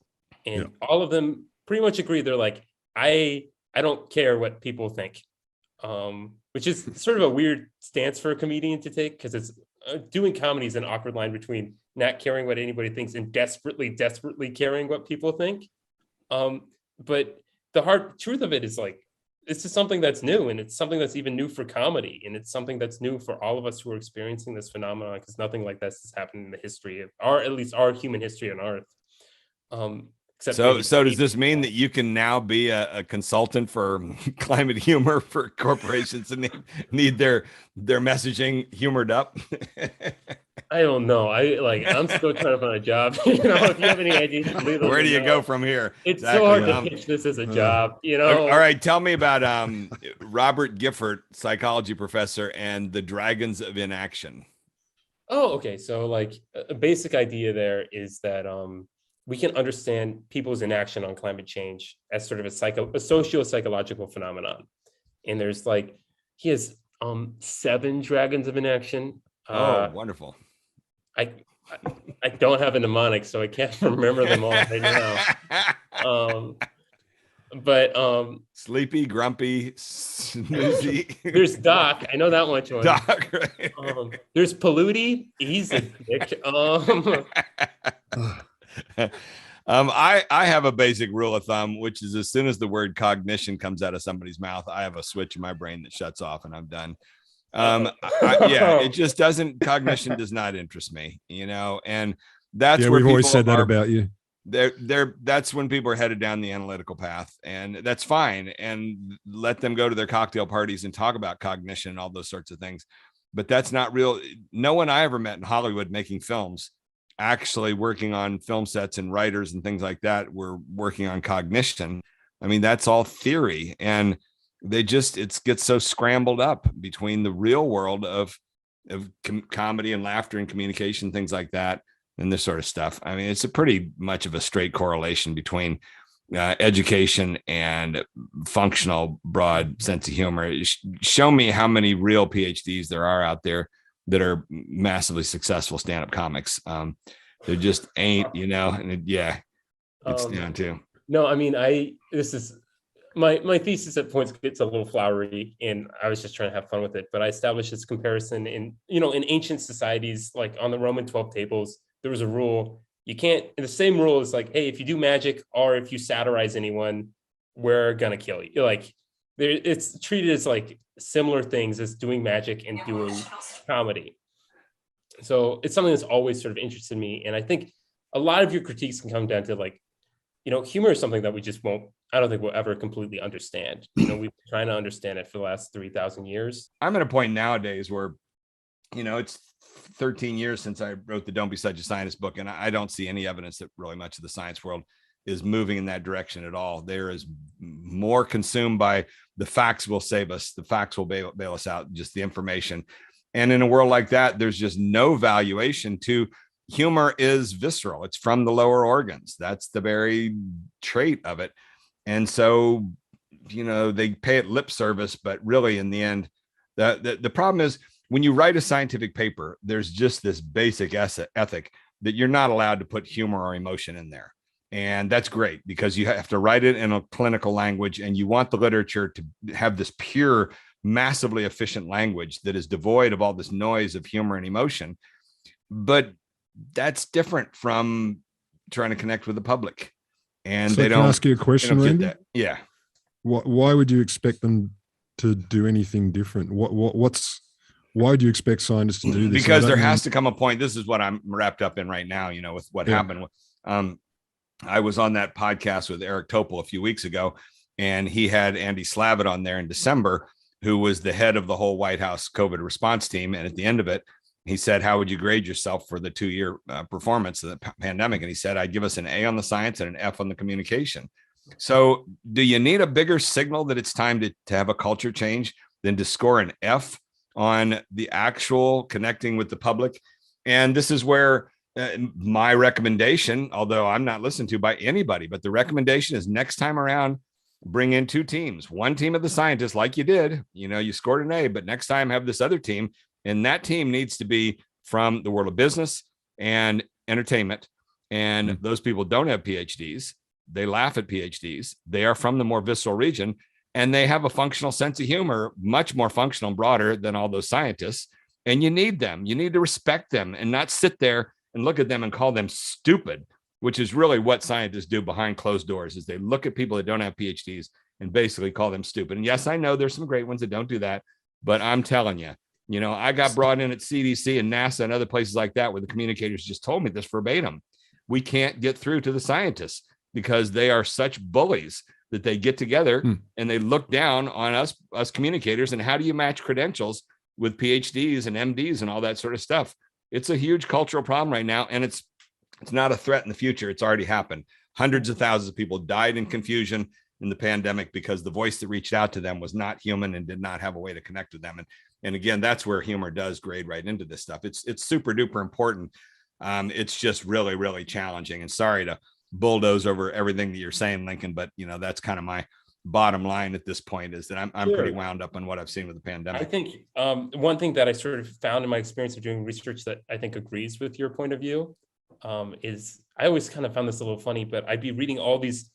And all of them pretty much agree. They're like, I don't care what people think, which is sort of a weird stance for a comedian to take, because it's doing comedy is an awkward line between not caring what anybody thinks and desperately caring what people think. But the hard truth of it is, like, this is something that's new, and it's something that's even new for comedy, and it's something that's new for all of us who are experiencing this phenomenon, because nothing like this has happened in the history of at least our human history on Earth. So does this mean that you can now be a consultant for climate humor for corporations and need their messaging humored up? I don't know. I'm still trying to find a job. If you have any ideas, where do you go from here? It's so hard to pitch this as a job. All right, tell me about Robert Gifford, psychology professor, and the Dragons of Inaction. Oh, okay. So a basic idea there is that we can understand people's inaction on climate change as sort of a socio-psychological phenomenon. And there's he has 7 dragons of inaction. Wonderful. I don't have a mnemonic, so I can't remember them all right now. But sleepy, grumpy, snoozy. There's Doc. I know that one. Doc, right? There's Paludi. He's a dick. I have a basic rule of thumb, which is as soon as the word cognition comes out of somebody's mouth, I have a switch in my brain that shuts off and I'm done. It just doesn't. Cognition does not interest me, and that's where we've always said that about you. That's when people are headed down the analytical path, and that's fine. And let them go to their cocktail parties and talk about cognition and all those sorts of things. But that's not real. No one I ever met in Hollywood making films, actually working on film sets, and writers and things like that, were working on cognition. I mean, that's all theory, and it gets so scrambled up between the real world of comedy and laughter and communication, things like that, and this sort of stuff. I mean, it's a pretty much of a straight correlation between education and functional, broad sense of humor. Show me how many real PhDs there are out there that are massively successful stand-up comics. There just ain't, and it's down to. No, I mean, this is my thesis at points gets a little flowery, and I was just trying to have fun with it. But I established this comparison in ancient societies, like on the Roman 12 tables, there was a rule. You can't, the same rule is like, hey, if you do magic or if you satirize anyone, we're gonna kill you. Like, it's treated as like similar things as doing magic and doing comedy. So it's something that's always sort of interested me. And I think a lot of your critiques can come down to like, humor is something that we just I don't think we'll ever completely understand. We've been trying to understand it for the last 3,000 years. I'm at a point nowadays where, it's 13 years since I wrote the Don't Be Such a Scientist book, and I don't see any evidence that really much of the science world is moving in that direction at all. There is more consumed by the facts will save us. The facts will bail us out, just the information. And in a world like that, there's just no valuation to humor. Is visceral. It's from the lower organs. That's the very trait of it. And so, they pay it lip service, but really in the end, the problem is when you write a scientific paper, there's just this basic ethic that you're not allowed to put humor or emotion in there. And that's great because you have to write it in a clinical language, and you want the literature to have this pure, massively efficient language that is devoid of all this noise of humor and emotion. But that's different from trying to connect with the public. And so they don't ask you a question, Randy? Yeah. Why would you expect them to do anything different? Why do you expect scientists to do this? Because there has to come a point. This is what I'm wrapped up in right now, with what happened. I was on that podcast with Eric Topol a few weeks ago, and he had Andy Slavitt on there in December, who was the head of the whole White House COVID response team. And at the end of it, he said, how would you grade yourself for the 2-year performance of the pandemic? And he said, I'd give us an A on the science and an F on the communication. So do you need a bigger signal that it's time to have a culture change than to score an F on the actual connecting with the public? And this is where my recommendation, although I'm not listened to by anybody, but the recommendation is next time around, bring in 2 teams, one team of the scientists like you did, you scored an A, but next time have this other team. And that team needs to be from the world of business and entertainment. And those people don't have PhDs. They laugh at PhDs. They are from the more visceral region, and they have a functional sense of humor, much more functional and broader than all those scientists. And you need them. You need to respect them and not sit there and look at them and call them stupid, which is really what scientists do behind closed doors, is they look at people that don't have PhDs and basically call them stupid. And yes, I know there's some great ones that don't do that, but I'm telling you, I got brought in at CDC and NASA and other places like that where the communicators just told me this verbatim. We can't get through to the scientists because they are such bullies that they get together and they look down on us communicators. And how do you match credentials with PhDs and MDs and all that sort of stuff? It's a huge cultural problem right now. And it's not a threat in the future. It's already happened. Hundreds of thousands of people died in confusion in the pandemic because the voice that reached out to them was not human and did not have a way to connect with them. And again, that's where humor does grade right into this stuff. It's super duper important. It's just really, really challenging. And sorry to bulldoze over everything that you're saying, Lincoln, but that's kind of my bottom line at this point, is that I'm pretty wound up on what I've seen with the pandemic. I think one thing that I sort of found in my experience of doing research that I think agrees with your point of view is I always kind of found this a little funny, but I'd be reading all these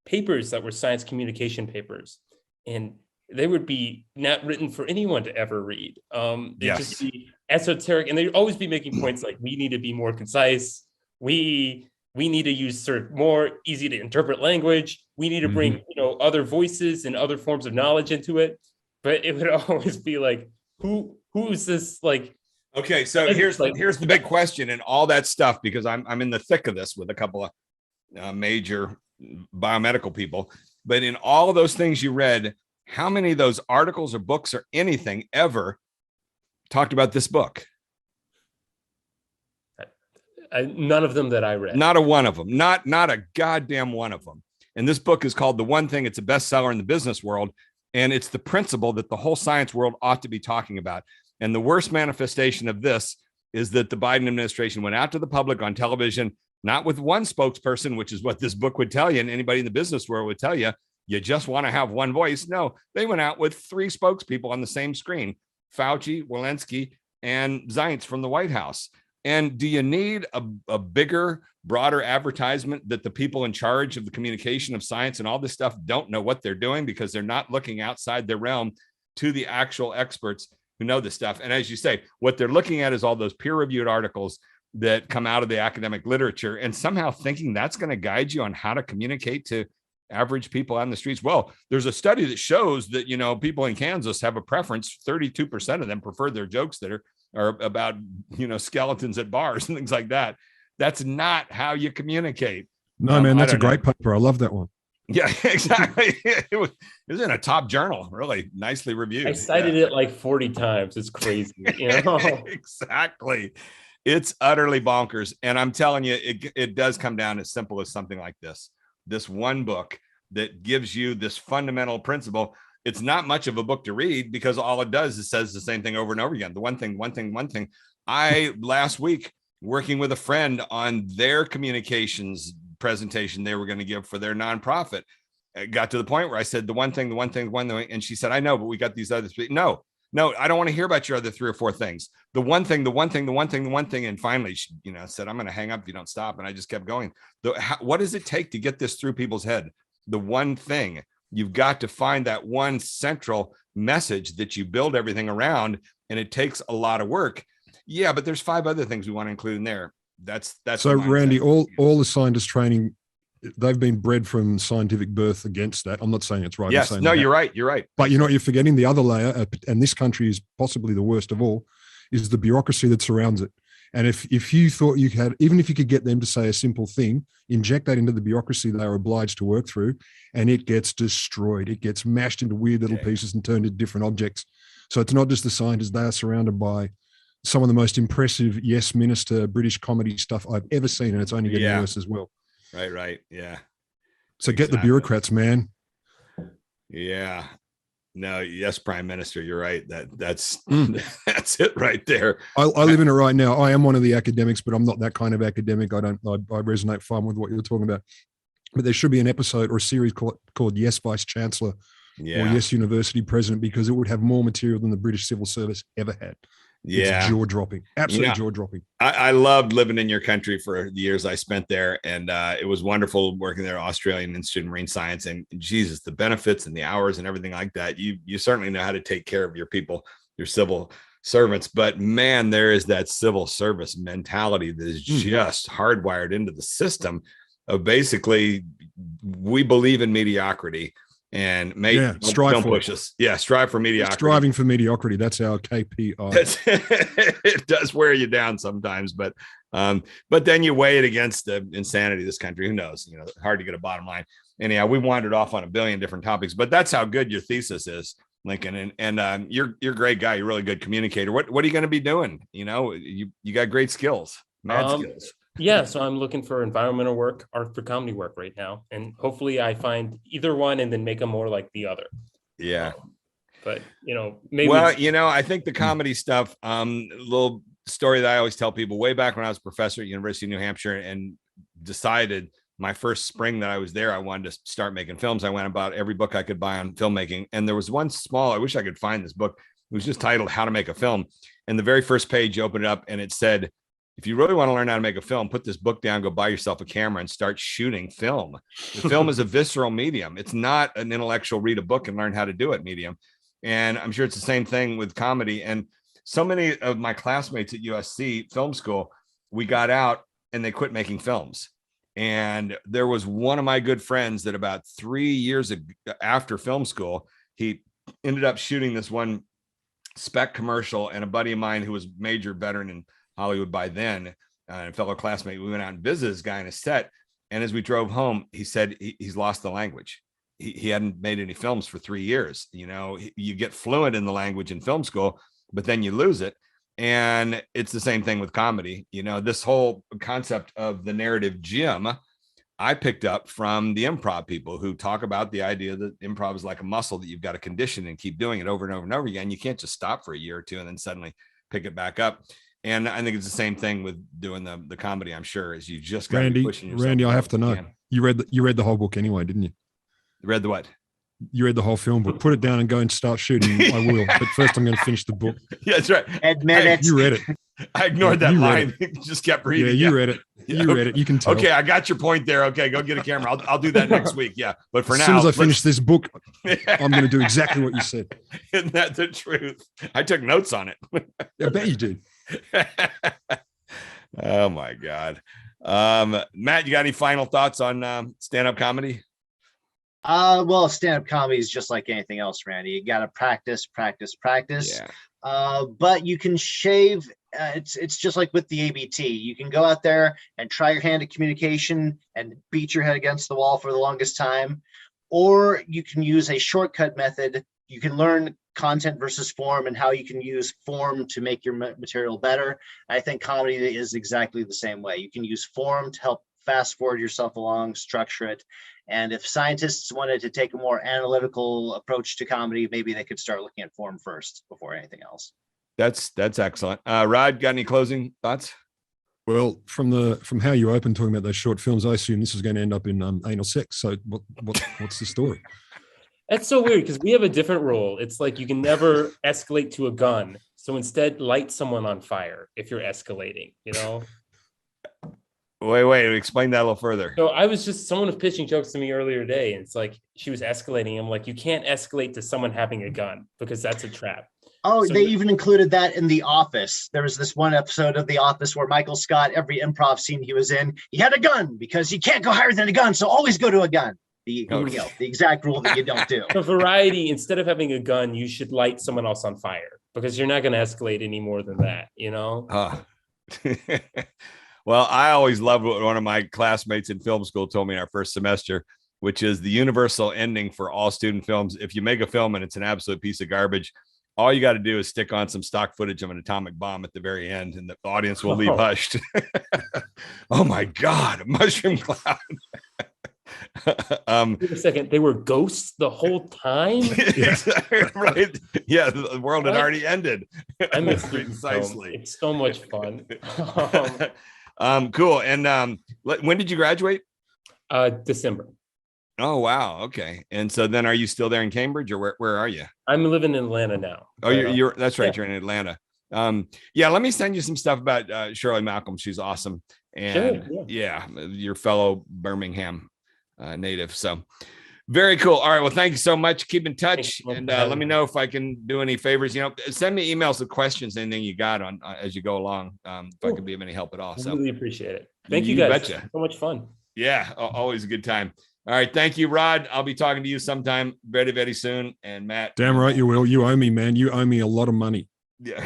papers that were science communication papers, and they would be not written for anyone to ever read. They'd just be esoteric, and they'd always be making points like, we need to be more concise. We need to use sort of more easy to interpret language. We need to bring, other voices and other forms of knowledge into it. But it would always be like, who's this like? Okay, so here's the big question and all that stuff, because I'm in the thick of this with a couple of major biomedical people. But in all of those things you read, how many of those articles or books or anything ever talked about this book? None of them that I read. Not a one of them. Not a goddamn one of them. And this book is called The One Thing. It's a bestseller in the business world. And it's the principle that the whole science world ought to be talking about. And the worst manifestation of this is that the Biden administration went out to the public on television not with one spokesperson, which is what this book would tell you, and anybody in the business world would tell you, you just want to have one voice. No, they went out with 3 spokespeople on the same screen, Fauci, Walensky, and Zients from the White House. And do you need a bigger, broader advertisement that the people in charge of the communication of science and all this stuff don't know what they're doing because they're not looking outside their realm to the actual experts who know this stuff? And as you say, what they're looking at is all those peer-reviewed articles that come out of the academic literature, and somehow thinking that's going to guide you on how to communicate to average people on the streets. Well, there's a study that shows that, people in Kansas have a preference. 32% of them prefer their jokes that are about, skeletons at bars and things like that. That's not how you communicate. No, man, that's a great paper. I love that one. Yeah, exactly. It was in a top journal, really nicely reviewed. I cited it like 40 times. It's crazy. Exactly. It's utterly bonkers. And I'm telling you, it does come down as simple as something like this one book that gives you this fundamental principle. It's not much of a book to read because all it does is says the same thing over and over again. The one thing. I last week working with a friend on their communications presentation they were going to give for their nonprofit. It got to the point where I said the one thing, and she said, I know, but we got these other 3. No, I don't want to hear about your other 3 or 4 things. The one thing. And finally, she, said, I'm going to hang up if you don't stop. And I just kept going. What does it take to get this through people's head? The one thing. You've got to find that one central message that you build everything around. And it takes a lot of work. Yeah, but there's 5 other things we want to include in there. That's so, Randy, all the scientist training, they've been bred from scientific birth against that. I'm not saying it's right. Yes, no, you're right. But you're forgetting the other layer, and this country is possibly the worst of all, is the bureaucracy that surrounds it. And if you thought you had, even if you could get them to say a simple thing, inject that into the bureaucracy they are obliged to work through, and it gets destroyed. It gets mashed into weird little pieces and turned into different objects. So it's not just the scientists, they are surrounded by some of the most impressive yes minister British comedy stuff I've ever seen, and it's only getting worse as well. Right. Yeah. So get the bureaucrats, man. Yeah. No, yes, Prime Minister, you're right. That's that's it right there. I live in it right now. I am one of the academics, but I'm not that kind of academic. I resonate fine with what you're talking about. But there should be an episode or a series called Yes, Vice Chancellor or Yes, University President, because it would have more material than the British Civil Service ever had. It's jaw-dropping, absolutely jaw-dropping. I loved living in your country for the years I spent there, and it was wonderful working there at Australian Institute of Marine Science. And Jesus, the benefits and the hours and everything like that. You certainly know how to take care of your people, your civil servants. But man, there is that civil service mentality that is just hardwired into the system of basically we believe in mediocrity. And don't push us. Yeah, strive for mediocrity. Striving for mediocrity. That's our KPI. It does wear you down sometimes, but then you weigh it against the insanity of this country. Who knows? Hard to get a bottom line. Anyhow, we wandered off on a billion different topics, but that's how good your thesis is, Lincoln. And you're a great guy. You're a really good communicator. What are you going to be doing? You got great skills, mad skills. Yeah, so I'm looking for environmental work, art for comedy work right now. And hopefully I find either one and then make them more like the other. Yeah. But, maybe. Well, I think the comedy stuff, little story that I always tell people way back when I was a professor at University of New Hampshire and decided my first spring that I was there, I wanted to start making films. I went about every book I could buy on filmmaking. And there was one I wish I could find this book. It was just titled How to Make a Film. And the very first page, you open it up and it said, if you really want to learn how to make a film, put this book down, go buy yourself a camera and start shooting film. The film is a visceral medium. It's not an intellectual read a book and learn how to do it medium. And I'm sure it's the same thing with comedy. And so many of my classmates at USC film school, we got out and they quit making films. And there was one of my good friends that about 3 years after film school, he ended up shooting this one spec commercial, and a buddy of mine who was major veteran in Hollywood by then, a fellow classmate, we went out and visited this guy in a set. And as we drove home, he said he's lost the language. He hadn't made any films for 3 years. You get fluent in the language in film school, but then you lose it. And it's the same thing with comedy. This whole concept of the narrative gym, I picked up from the improv people who talk about the idea that improv is like a muscle that you've got to condition and keep doing it over and over and over again. You can't just stop for a year or two and then suddenly pick it back up. And I think it's the same thing with doing the comedy. I'm sure is you just got to be Randy, pushing yourself. Randy, I have to as know. you can. You read the whole book anyway, didn't you? Read the what? You read the whole film book. Put it down and go and start shooting. I will. But first, I'm going to finish the book. Yeah, that's right. Admit it. You read it. I ignored that line. Just kept reading. Yeah, you read it. You read it. You can tell. Okay, I got your point there. Okay, go get a camera. I'll do that next week. Yeah, but for as now, soon as I finish this book, I'm going to do exactly what you said. Isn't that the truth? I took notes on it. I bet you did. Oh my God. Matt, you got any final thoughts on stand-up comedy? Well, stand-up comedy is just like anything else, Randy. You got to practice. Yeah. But you can shave. It's just like with the ABT. You can go out there and try your hand at communication and beat your head against the wall for the longest time, or you can use a shortcut method. You can learn content versus form and how you can use form to make your material better. I think comedy is exactly the same way. You can use form to help fast forward yourself along, structure it. And if scientists wanted to take a more analytical approach to comedy, maybe they could start looking at form first before anything else. That's excellent. Rod, got any closing thoughts? Well, from how you opened talking about those short films, I assume this is going to end up in anal sex. So what's the story? That's so weird because we have a different rule. It's like you can never escalate to a gun. So instead, light someone on fire if you're escalating, you know? Wait, explain that a little further. So someone was pitching jokes to me earlier today, and it's like she was escalating. I'm like, you can't escalate to someone having a gun because that's a trap. Oh, So they even included that in The Office. There was this one episode of The Office where Michael Scott, every improv scene he was in, he had a gun because you can't go higher than a gun. So always go to a gun. The exact rule that you don't do. For variety, instead of having a gun, you should light someone else on fire because you're not going to escalate any more than that, you know? Well, I always loved what one of my classmates in film school told me in our first semester, which is the universal ending for all student films. If you make a film and it's an absolute piece of garbage, all you got to do is stick on some stock footage of an atomic bomb at the very end and the audience will leave hushed. Oh my God, a mushroom cloud. Wait a second, they were ghosts the whole time? Right. Yeah, the world had already ended. I miss precisely. It's so much fun. Cool. And when did you graduate? December. Oh wow. Okay. And so then are you still there in Cambridge or where are you? I'm living in Atlanta now. Oh, you're that's right. Yeah. You're in Atlanta. Yeah, let me send you some stuff about Shirley Malcolm. She's awesome. And sure, yeah, your fellow Birmingham native. So very cool. All right. Well, thank you so much. Keep in touch and let me know if I can do any favors. You know, send me emails with questions, anything you got on as you go along. If I can be of any help at all. So I really appreciate it. Thank you guys. Betcha. So much fun. Yeah, always a good time. All right. Thank you, Rod. I'll be talking to you sometime very, very soon. And Matt. Damn right you will. You owe me, man. You owe me a lot of money. Yeah.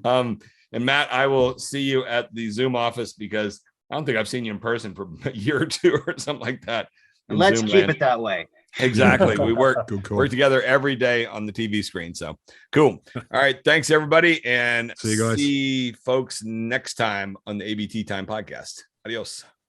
And Matt, I will see you at the Zoom office because I don't think I've seen you in person for a year or two or something like that. Let's Zoom keep land. it that way. Exactly. We work together every day on the TV screen. So cool. All right. Thanks, everybody. And see you guys. See folks next time on the ABT Time podcast. Adios.